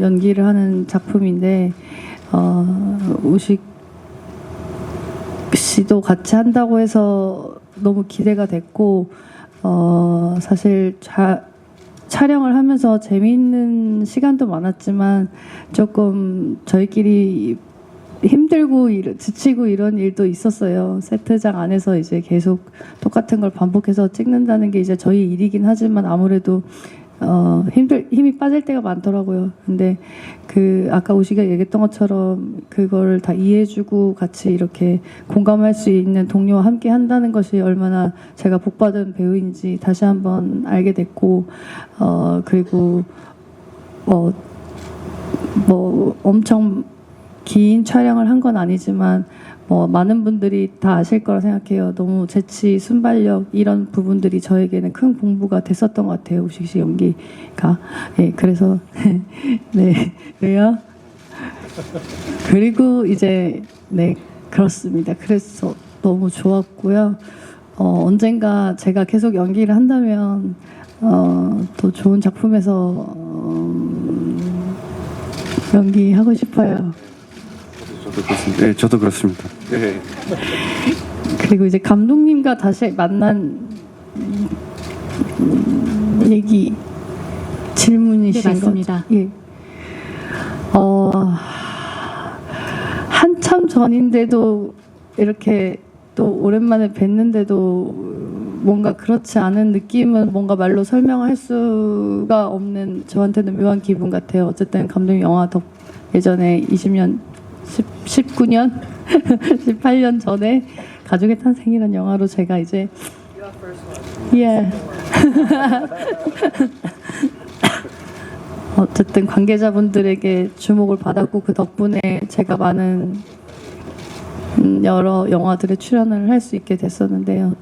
연기를 하는 작품인데 우식 씨도 같이 한다고 해서 너무 기대가 됐고 사실 촬영을 하면서 재미있는 시간도 많았지만 조금 저희끼리 힘들고 지치고 이런 일도 있었어요. 세트장 안에서 이제 계속 똑같은 걸 반복해서 찍는다는 게 이제 저희 일이긴 하지만 아무래도 힘이 빠질 때가 많더라고요. 근데 아까 우시가 얘기했던 것처럼 그걸 다 이해해주고 같이 이렇게 공감할 수 있는 동료와 함께 한다는 것이 얼마나 제가 복받은 배우인지 다시 한번 알게 됐고, 그리고 엄청 긴 촬영을 한 건 아니지만 많은 분들이 다 아실 거라 생각해요. 너무 재치, 순발력 이런 부분들이 저에게는 큰 공부가 됐었던 것 같아요. 우식 씨 연기가. 네, 그래서 네, 왜요? 그리고 이제 네, 그렇습니다. 그래서 너무 좋았고요. 언젠가 제가 계속 연기를 한다면 더 좋은 작품에서 연기하고 싶어요. 저도 그렇습니다. 네, 저도 그렇습니다. 네. 그리고 이제 감독님과 다시 만난 얘기 질문이신 네, 맞습니다. 거죠? 예. 한참 전인데도 이렇게 또 오랜만에 뵀는데도 뭔가 그렇지 않은 느낌은 뭔가 말로 설명할 수가 없는 저한테는 묘한 기분 같아요. 어쨌든 감독님 영화 예전에 19년, 18년 전에 가족의 탄생이라는 영화로 제가 이제 어쨌든 관계자분들에게 주목을 받았고 그 덕분에 제가 많은 여러 영화들에 출연을 할 수 있게 됐었는데요.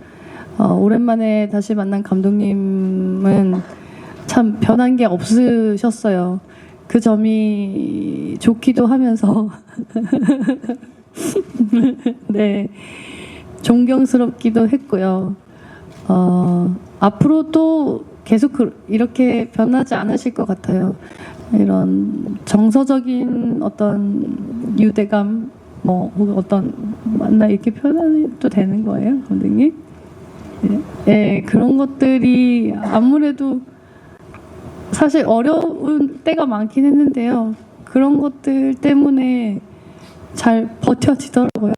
오랜만에 다시 만난 감독님은 참 변한 게 없으셨어요. 그 점이 좋기도 하면서 네, 존경스럽기도 했고요. 앞으로도 계속 이렇게 변하지 않으실 것 같아요. 이런 정서적인 어떤 유대감, 혹은 어떤 맞나 이렇게 표현해도 되는 거예요, 감독님? 네, 그런 것들이 아무래도 사실 어려운 때가 많긴 했는데요. 그런 것들 때문에 잘 버텨지더라고요.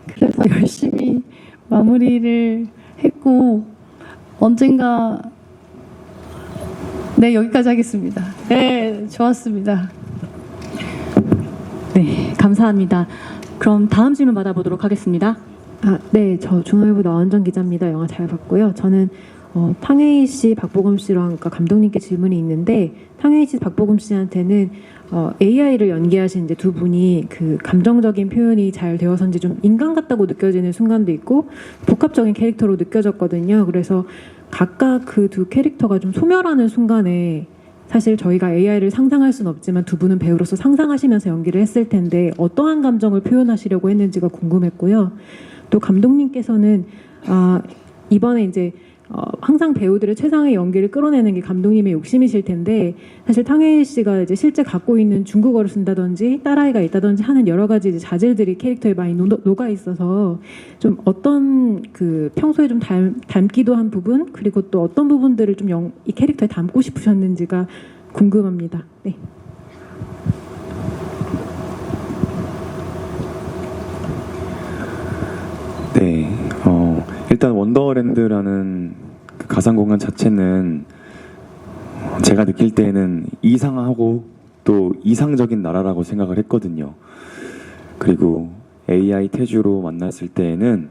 그래서 열심히 마무리를 했고 언젠가 네, 여기까지 하겠습니다. 네, 좋았습니다. 네, 감사합니다. 그럼 다음 질문 받아보도록 하겠습니다. 네, 저 중앙일보 나원정 기자입니다. 영화 잘 봤고요. 저는 탕웨이 씨, 박보검 씨랑 감독님께 질문이 있는데 탕웨이 씨, 박보검 씨한테는 AI를 연기하신 이제 두 분이 그 감정적인 표현이 잘 되어서인지 좀 인간 같다고 느껴지는 순간도 있고 복합적인 캐릭터로 느껴졌거든요. 그래서 각각 그 두 캐릭터가 좀 소멸하는 순간에 사실 저희가 AI를 상상할 수는 없지만 두 분은 배우로서 상상하시면서 연기를 했을 텐데 어떠한 감정을 표현하시려고 했는지가 궁금했고요. 또 감독님께서는 이번에 이제 항상 배우들의 최상의 연기를 끌어내는 게 감독님의 욕심이실 텐데 사실 탕웨이 씨가 이제 실제 갖고 있는 중국어를 쓴다든지 딸아이가 있다든지 하는 여러 가지 이제 자질들이 캐릭터에 많이 녹아 있어서 좀 어떤 평소에 좀 닮기도 한 부분 그리고 또 어떤 부분들을 좀 이 캐릭터에 담고 싶으셨는지가 궁금합니다. 네. 네, 일단 원더랜드라는 그 가상 공간 자체는 제가 느낄 때는 이상하고 또 이상적인 나라라고 생각을 했거든요. 그리고 AI 태주로 만났을 때에는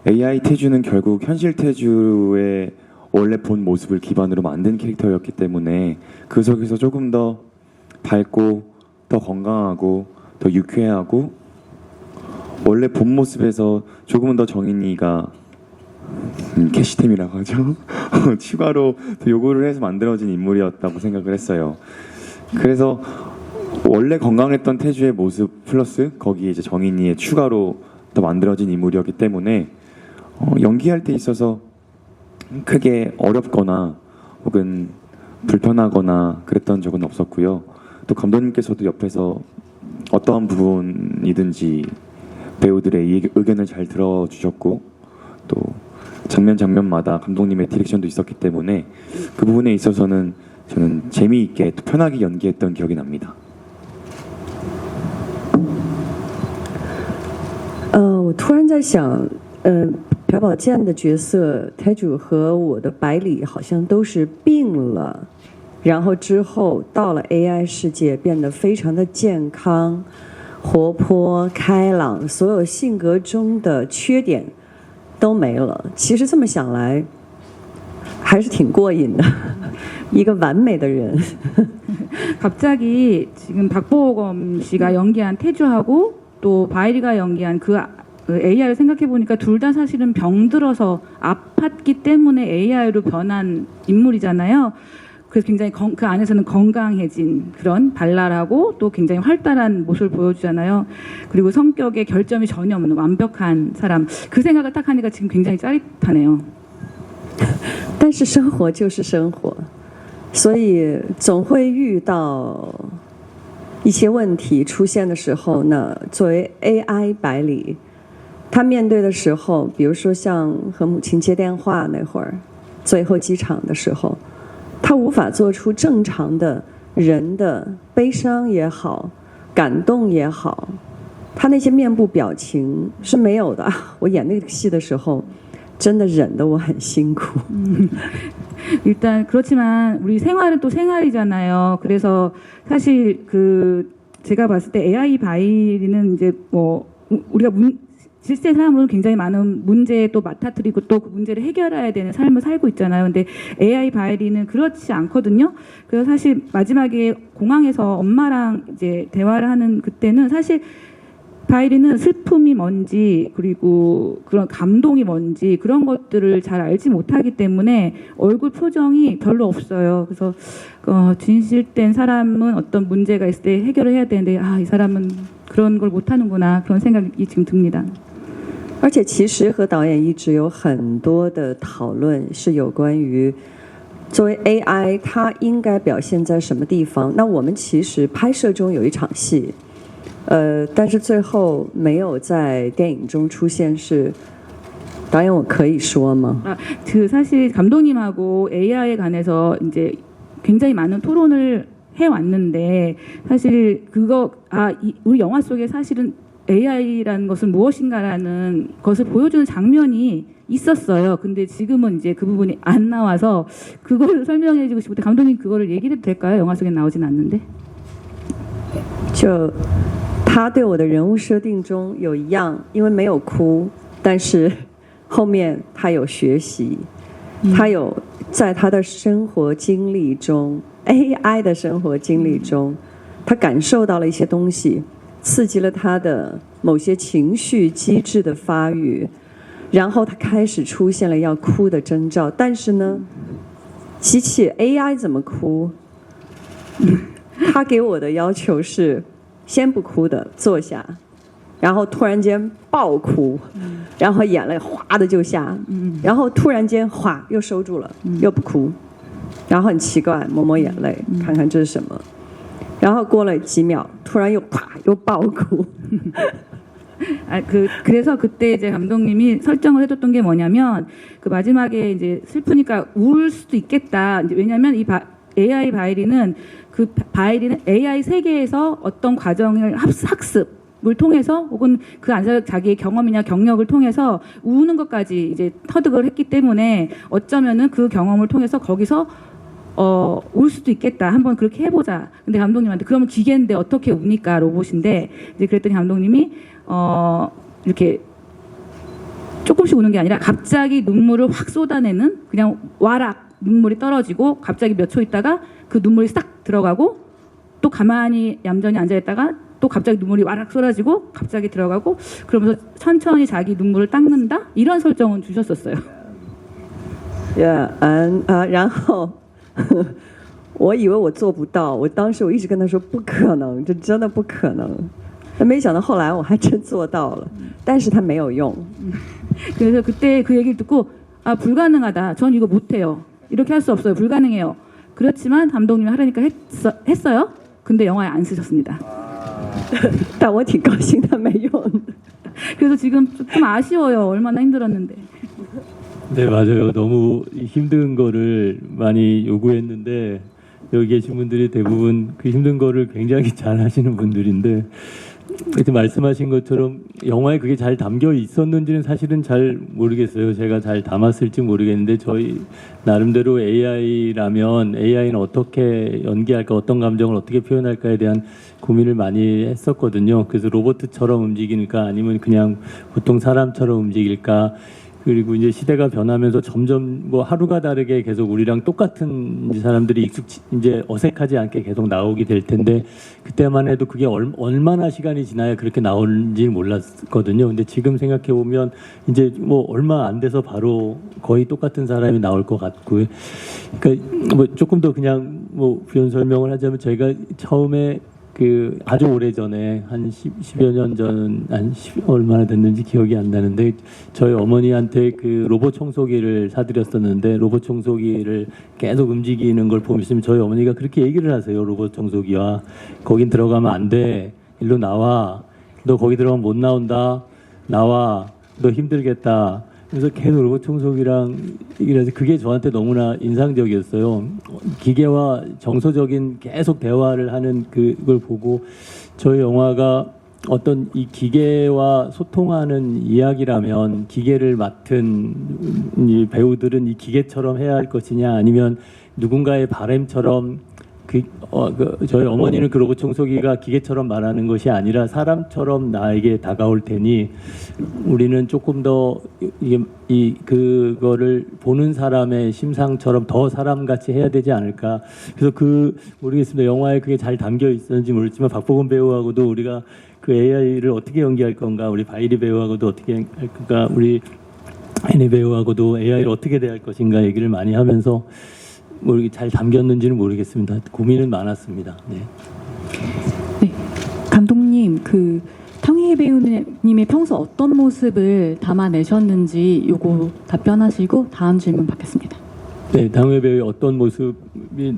AI 태주는 결국 현실 태주의 원래 본 모습을 기반으로 만든 캐릭터였기 때문에 그 속에서 조금 더 밝고 더 건강하고 더 유쾌하고 원래 본 모습에서 조금은 더 정인이가 캐시템이라고 하죠. 추가로 더 요구를 해서 만들어진 인물이었다고 생각을 했어요. 그래서 원래 건강했던 태주의 모습 플러스 거기에 이제 정인이의 추가로 더 만들어진 인물이었기 때문에 연기할 때 있어서 크게 어렵거나 혹은 불편하거나 그랬던 적은 없었고요. 또 감독님께서도 옆에서 어떠한 부분이든지 배우들의 의견을 잘 들어주셨고 또 장면마다 감독님의 디렉션도 있었기 때문에 그 부분에 있어서는 저는 재미있게 또 편하게 연기했던 기억이 납니다. 我突然在想，朴宝剑的角色台主和我的百里好像都是病了，然后之后到了 AI 世界变得非常的健康、活泼、开朗，所有性格中的缺点都没了。其实这么想来，还是挺过瘾的，一个完美的人。 갑자기 지금 박보검 씨가 연기한 태주하고 또 바이리가 연기한 그 AI를 생각해 보니까 둘 다 사실은 병들어서 아팠기 때문에 AI로 변한 인물이잖아요. 그래서 굉장히 그 안에서는 건강해진 그런 발랄하고 또 굉장히 활달한 모습을 보여주잖아요. 그리고 성격에 결점이 전혀 없는 완벽한 사람. 그 생각을 딱 하니까 지금 굉장히 짜릿하네요. 但是生活就是生活，所以总会遇到一些问题出现的时候呢，作为 AI 百里，他面对的时候，比如说像和母亲接电话那会儿，最后机场的时候，他无法做出正常的人的悲伤也好，感动也好，他那些面部表情是没有的。我演那个戏的时候，真的忍得我很辛苦。 일단 그렇지만 우리 생활은 또 생활이잖아요. 그래서 사실 그 제가 봤을 때 AI 바이리는 이제 뭐 우리가 실제 사람으로는 굉장히 많은 문제에 또 맡아뜨리고 또 그 문제를 해결해야 되는 삶을 살고 있잖아요. 근데 AI 바이리는 그렇지 않거든요. 그래서 사실 마지막에 공항에서 엄마랑 이제 대화를 하는 그때는 사실 바이리는 슬픔이 뭔지 그리고 그런 감동이 뭔지 그런 것들을 잘 알지 못하기 때문에 얼굴 표정이 별로 없어요. 그래서 진실된 사람은 어떤 문제가 있을 때 해결을 해야 되는데 이 사람은 그런 걸 못하는구나 그런 생각이 지금 듭니다. 而且其实和导演一直有很多的讨论，是有关于作为 AI 它应该表现在什么地方。那我们其实拍摄中有一场戏。 但是最后没有在电影中出现，是导演我可以说吗？ 그 사실 감독님하고 AI에 관해서 이제 굉장히 많은 토론을 해 왔는데 사실 그거 우리 영화 속에 사실은 AI라는 것은 무엇인가라는 것을 보여주는 장면이 있었어요. 근데 지금은 이제 그 부분이 안 나와서 그걸 설명해 주고 싶은데 감독님 그거를 얘기해도 될까요? 영화 속에 나오진 않는데. 就他对我的人物设定中有一样，因为没有哭，但是后面他有学习，他有在他的生活经历中 ，AI 的生活经历中，他感受到了一些东西，刺激了他的某些情绪机制的发育，然后他开始出现了要哭的征兆。但是呢，机器 AI 怎么哭？他给我的要求是。 先不哭的坐下，然后突然间爆哭，然后眼泪哗的就下，然后突然间哗又收住了，又不哭，然后很奇怪抹抹眼泪，看看这是什么，然后过了几秒，突然又啪又爆哭。 그래서 그때 이제 감독님이 설정을 해줬던 게 뭐냐면 그 마지막에 이제 슬프니까 울 수도 있겠다. 이제 왜냐하면 이 AI 바이리는 그 바이리는 AI 세계에서 어떤 과정을 학습을 통해서 혹은 그 안에서 자기의 경험이나 경력을 통해서 우는 것까지 이제 터득을 했기 때문에 어쩌면은 그 경험을 통해서 거기서 울 수도 있겠다. 한번 그렇게 해보자. 근데 감독님한테 그러면 기계인데 어떻게 우니까 로봇인데 이제 그랬더니 감독님이 이렇게 조금씩 우는 게 아니라 갑자기 눈물을 확 쏟아내는 그냥 와락 눈물이 떨어지고 갑자기 몇 초 있다가 그 눈물이 싹 들어가고 또 가만히 얌전히 앉아있다가 또 갑자기 눈물이 와락 쏟아지고 갑자기 들어가고 그러면서 천천히 자기 눈물을 닦는다 이런 설정은 주셨었어요. 然后我以为我做不到，我当时我一直跟他说不可能，这真的不可能。但没想到后来我还真做到了，但是他没有用。 그래서 그때 그 얘기를 듣고 아 불가능하다. 전 이거 못해요. 이렇게 할 수 없어요. 불가능해요. 그렇지만 감독님이 하라니까 했어요. 근데 영화에 안 쓰셨습니다. 但我挺高兴他没用。 그래서 지금 좀 아쉬워요. 얼마나 힘들었는데. 네, 맞아요. 너무 힘든 거를 많이 요구했는데 여기 계신 분들이 대부분 그 힘든 거를 굉장히 잘 하시는 분들인데 그때 말씀하신 것처럼 영화에 그게 잘 담겨 있었는지는 사실은 잘 모르겠어요. 제가 잘 담았을지 모르겠는데 저희 나름대로 AI라면 AI는 어떻게 연기할까, 어떤 감정을 어떻게 표현할까에 대한 고민을 많이 했었거든요. 그래서 로봇처럼 움직일까 아니면 그냥 보통 사람처럼 움직일까. 그리고 이제 시대가 변하면서 점점 뭐 하루가 다르게 계속 우리랑 똑같은 사람들이 이제 어색하지 않게 계속 나오게 될 텐데 그때만 해도 그게 얼마나 시간이 지나야 그렇게 나오는지 몰랐거든요. 근데 지금 생각해 보면 이제 뭐 얼마 안 돼서 바로 거의 똑같은 사람이 나올 것 같고요. 그러니까 뭐 조금 더 그냥 뭐 부연 설명을 하자면 저희가 처음에 그 아주 오래 전에 한 10여 년 전, 얼마나 됐는지 기억이 안 나는데 저희 어머니한테 그 로봇 청소기를 사드렸었는데 로봇 청소기를 계속 움직이는 걸 보시면 저희 어머니가 그렇게 얘기를 하세요. 로봇 청소기와 거긴 들어가면 안 돼. 일로 나와. 너 거기 들어가면 못 나온다. 나와. 너 힘들겠다. 그래서 계속 로봇 청소기랑 그래서 그게 저한테 너무나 인상적이었어요. 기계와 정서적인 계속 대화를 하는 그걸 보고 저희 영화가 어떤 이 기계와 소통하는 이야기라면 기계를 맡은 이 배우들은 이 기계처럼 해야 할 것이냐 아니면 누군가의 바램처럼 저희 어머니는 그 로봇 청소기가 기계처럼 말하는 것이 아니라 사람처럼 나에게 다가올 테니 우리는 조금 더 그거를 보는 사람의 심상처럼 더 사람같이 해야 되지 않을까. 그래서 모르겠습니다. 영화에 그게 잘 담겨 있었는지 모르지만 박보검 배우하고도 우리가 그 AI를 어떻게 연기할 건가, 우리 바이리 배우하고도 어떻게 할 건가, 우리 애니 배우하고도 AI를 어떻게 대할 것인가 얘기를 많이 하면서 잘 담겼는지는 모르겠습니다. 고민은 많았습니다. 네. 네, 감독님 탕웨이 배우님의 평소 어떤 모습을 담아내셨는지 요거 답변하시고 다음 질문 받겠습니다. 네, 탕웨이 배우의 어떤 모습이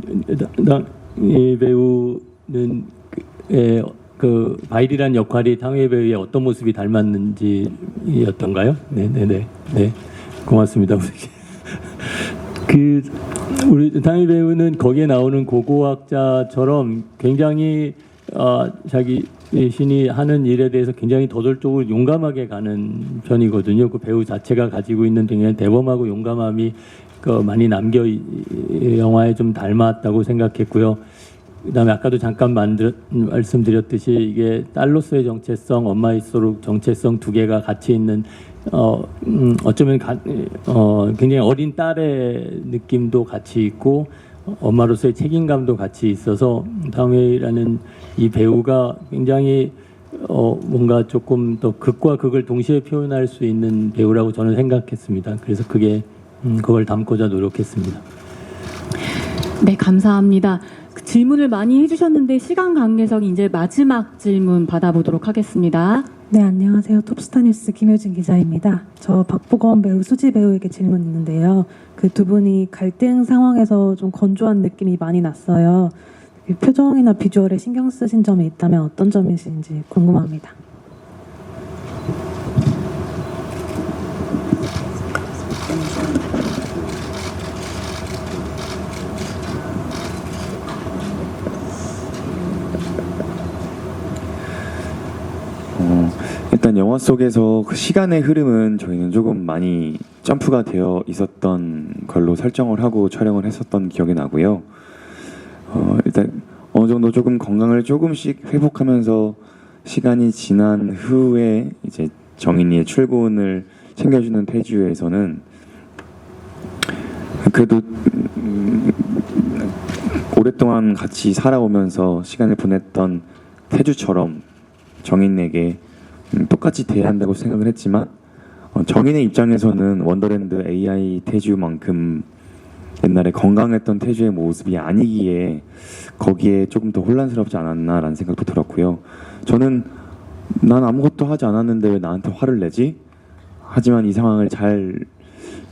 탕웨이 배우는 그 바일이란 역할이 탕웨이 배우의 어떤 모습이 닮았는지였던가요? 네, 고맙습니다. 우리 탕웨이 배우는 거기에 나오는 고고학자처럼 굉장히 자기 신이 하는 일에 대해서 굉장히 저돌적으로 용감하게 가는 편이거든요. 그 배우 자체가 가지고 있는 굉장히 대범하고 용감함이 많이 영화에 좀 닮았다고 생각했고요. 그다음에 아까도 잠깐 말씀드렸듯이 이게 딸로서의 정체성, 엄마일수록 정체성 두 개가 같이 있는 어쩌면 굉장히 어린 딸의 느낌도 같이 있고 엄마로서의 책임감도 같이 있어서 탕웨이라는 이 배우가 굉장히 뭔가 조금 더 극과 극을 동시에 표현할 수 있는 배우라고 저는 생각했습니다. 그래서 그걸 담고자 노력했습니다. 네, 감사합니다. 질문을 많이 해주셨는데 시간 관계상 이제 마지막 질문 받아보도록 하겠습니다. 네, 안녕하세요. 톱스타 뉴스 김효진 기자입니다. 저 박보검 배우, 수지 배우에게 질문 있는데요. 그 두 분이 갈등 상황에서 좀 건조한 느낌이 많이 났어요. 표정이나 비주얼에 신경 쓰신 점이 있다면 어떤 점이신지 궁금합니다. 일단 영화 속에서 그 시간의 흐름은 저희는 조금 많이 점프가 되어 있었던 걸로 설정을 하고 촬영을 했었던 기억이 나고요. 일단 어느 정도 조금 건강을 조금씩 회복하면서 시간이 지난 후에 이제 정인이의 출근을 챙겨주는 태주에서는 그래도 오랫동안 같이 살아오면서 시간을 보냈던 태주처럼 정인에게 똑같이 대해야 한다고 생각을 했지만 정인의 입장에서는 원더랜드 AI 태주만큼 옛날에 건강했던 태주의 모습이 아니기에 거기에 조금 더 혼란스럽지 않았나라는 생각도 들었고요. 저는 난 아무것도 하지 않았는데 왜 나한테 화를 내지? 하지만 이 상황을 잘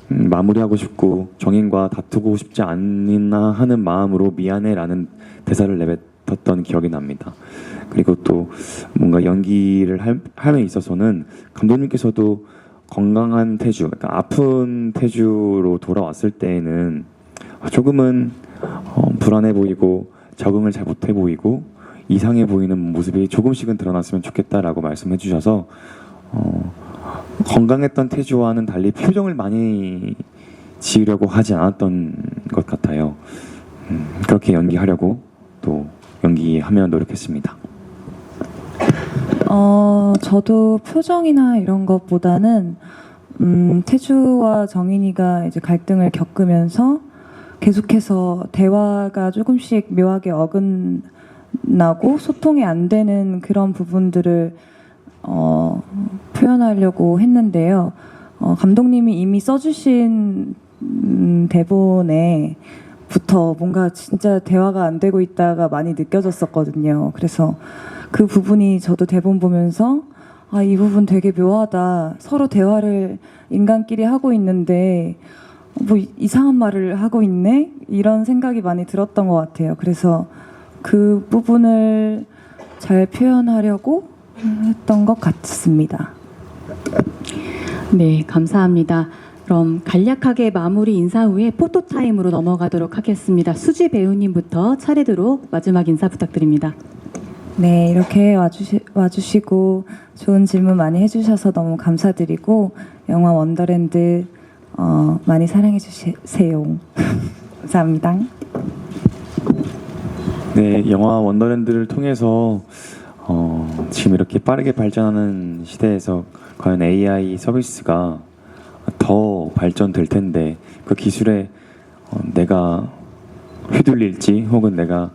마무리하고 싶고 정인과 다투고 싶지 않나 하는 마음으로 미안해라는 대사를 내뱉었던 기억이 납니다. 그리고 또 뭔가 연기를 함에 있어서는 감독님께서도 건강한 태주, 그러니까 아픈 태주로 돌아왔을 때에는 조금은 불안해 보이고 적응을 잘 못해 보이고 이상해 보이는 모습이 조금씩은 드러났으면 좋겠다라고 말씀해 주셔서 건강했던 태주와는 달리 표정을 많이 지으려고 하지 않았던 것 같아요. 그렇게 연기하려고 또 연기하며 노력했습니다. 저도 표정이나 이런 것보다는 태주와 정인이가 이제 갈등을 겪으면서 계속해서 대화가 조금씩 묘하게 어긋나고 소통이 안 되는 그런 부분들을 표현하려고 했는데요. 감독님이 이미 써주신 대본에부터 뭔가 진짜 대화가 안 되고 있다가 많이 느껴졌었거든요. 그래서 그 부분이 저도 대본 보면서 이 부분 되게 묘하다. 서로 대화를 인간끼리 하고 있는데 뭐 이상한 말을 하고 있네? 이런 생각이 많이 들었던 것 같아요. 그래서 그 부분을 잘 표현하려고 했던 것 같습니다. 네, 감사합니다. 그럼 간략하게 마무리 인사 후에 포토타임으로 넘어가도록 하겠습니다. 수지 배우님부터 차례대로 마지막 인사 부탁드립니다. 네, 이렇게 와주시고 좋은 질문 많이 해주셔서 너무 감사드리고 영화 원더랜드 많이 사랑해 주세요. 감사합니다. 네, 영화 원더랜드를 통해서 지금 이렇게 빠르게 발전하는 시대에서 과연 AI 서비스가 더 발전될 텐데 그 기술에 내가 휘둘릴지 혹은 내가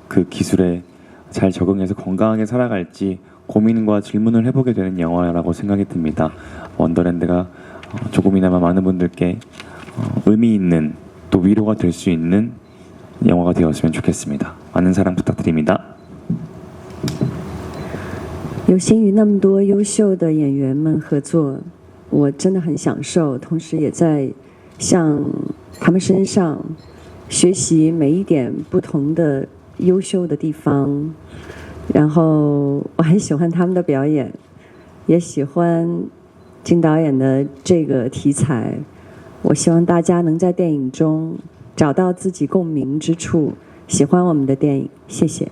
그 기술에 잘 적응해서 건강하게 살아갈지 고민과 질문을 해보게 되는 영화라고 생각이 듭니다. 원더랜드가 조금이나마 많은 분들께 의미 있는 또 위로가 될 수 있는 영화가 되었으면 좋겠습니다. 많은 사랑 부탁드립니다. 有幸与那么多优秀的演员们合作，我真的很享受，同时也在向他们身上学习每一点不同的优秀的地方。然后我很喜欢他们的表演，也喜欢金导演的这个题材。我希望大家能在电影中找到自己共鸣之处，喜欢我们的电影。谢谢。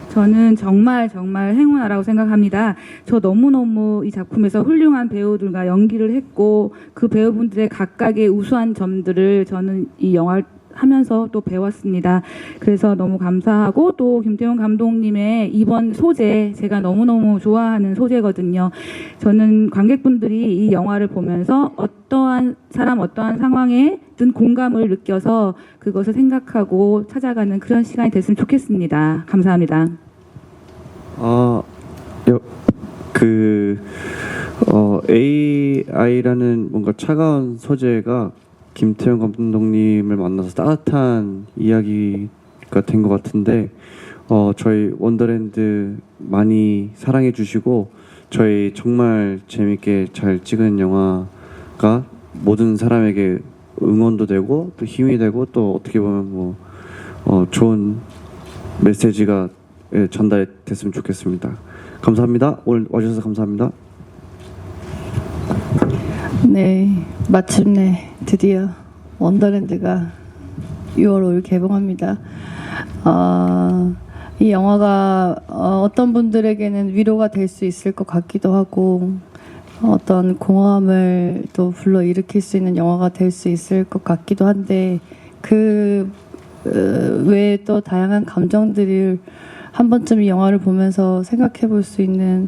저는 정말 행운하라고 생각합니다. 저 너무너무 이 작품에서 훌륭한 배우들과 연기를 했고 그 배우분들의 각각의 우수한 점들을 저는 이 영화를 하면서 또 배웠습니다. 그래서 너무 감사하고 또 김태용 감독님의 이번 소재 제가 너무너무 좋아하는 소재거든요. 저는 관객분들이 이 영화를 보면서 어떠한 사람 어떠한 상황에든 공감을 느껴서 그것을 생각하고 찾아가는 그런 시간이 됐으면 좋겠습니다. 감사합니다. AI라는 뭔가 차가운 소재가 김태형 감독님을 만나서 따뜻한 이야기가 된 것 같은데 저희 원더랜드 많이 사랑해 주시고 저희 정말 재밌게 잘 찍은 영화가 모든 사람에게 응원도 되고 또 힘이 되고 또 어떻게 보면 좋은 메시지가 전달됐으면 좋겠습니다. 감사합니다. 오늘 와주셔서 감사합니다. 네, 마침내 드디어 원더랜드가 6월 5일 개봉합니다. 이 영화가 어떤 분들에게는 위로가 될 수 있을 것 같기도 하고 어떤 공허함을 또 불러일으킬 수 있는 영화가 될 수 있을 것 같기도 한데 그 외에 또 다양한 감정들을 한 번쯤 이 영화를 보면서 생각해 볼 수 있는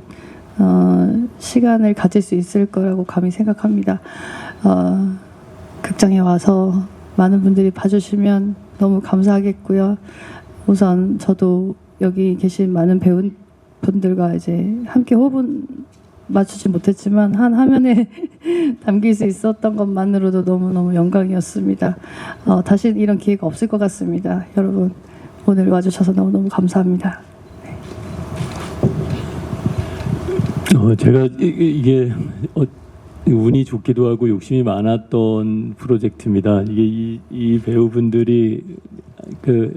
시간을 가질 수 있을 거라고 감히 생각합니다. 극장에 와서 많은 분들이 봐주시면 너무 감사하겠고요. 우선 저도 여기 계신 많은 배우분들과 이제 함께 호흡은 맞추지 못했지만 한 화면에 담길 수 있었던 것만으로도 너무너무 영광이었습니다. 다시 이런 기회가 없을 것 같습니다. 여러분 오늘 와주셔서 너무너무 감사합니다. 제가 이게 운이 좋기도 하고 욕심이 많았던 프로젝트입니다. 이게 이 배우분들이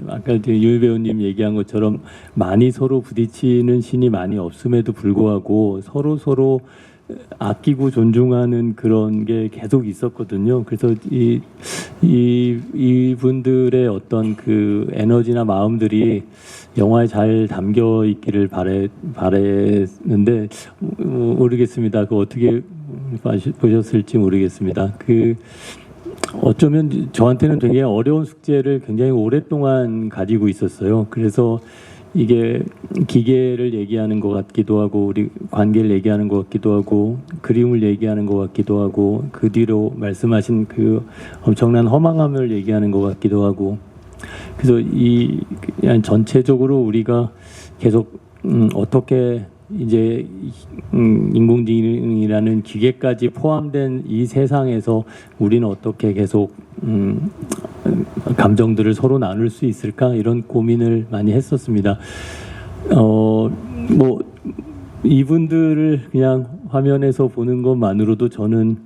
아까 유 배우님 얘기한 것처럼 많이 서로 부딪히는 신이 많이 없음에도 불구하고 서로 아끼고 존중하는 그런 게 계속 있었거든요. 그래서 이분들의 어떤 그 에너지나 마음들이 영화에 잘 담겨 있기를 바랬는데 모르겠습니다. 그 어떻게 보셨을지 모르겠습니다. 어쩌면 저한테는 되게 어려운 숙제를 굉장히 오랫동안 가지고 있었어요. 그래서 이게 기계를 얘기하는 것 같기도 하고 우리 관계를 얘기하는 것 같기도 하고 그림을 얘기하는 것 같기도 하고 그 뒤로 말씀하신 그 엄청난 허망함을 얘기하는 것 같기도 하고 그래서 그냥 전체적으로 우리가 계속 어떻게 이제 인공지능이라는 기계까지 포함된 이 세상에서 우리는 어떻게 계속 감정들을 서로 나눌 수 있을까 이런 고민을 많이 했었습니다. 뭐 이분들을 그냥 화면에서 보는 것만으로도 저는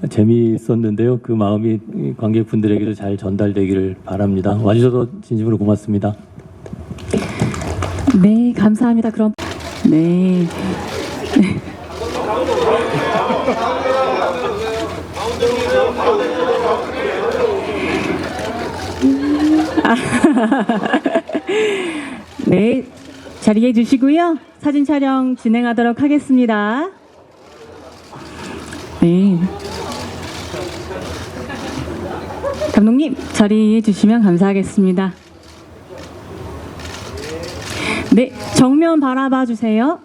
재미있었는데요. 그 마음이 관객분들에게도 잘 전달되기를 바랍니다. 와주셔서 진심으로 고맙습니다. 네, 감사합니다. 그럼 네. 네, 자리해 주시고요. 사진 촬영 진행하도록 하겠습니다. 네. 감독님, 자리해 주시면 감사하겠습니다. 네, 정면 바라봐 주세요.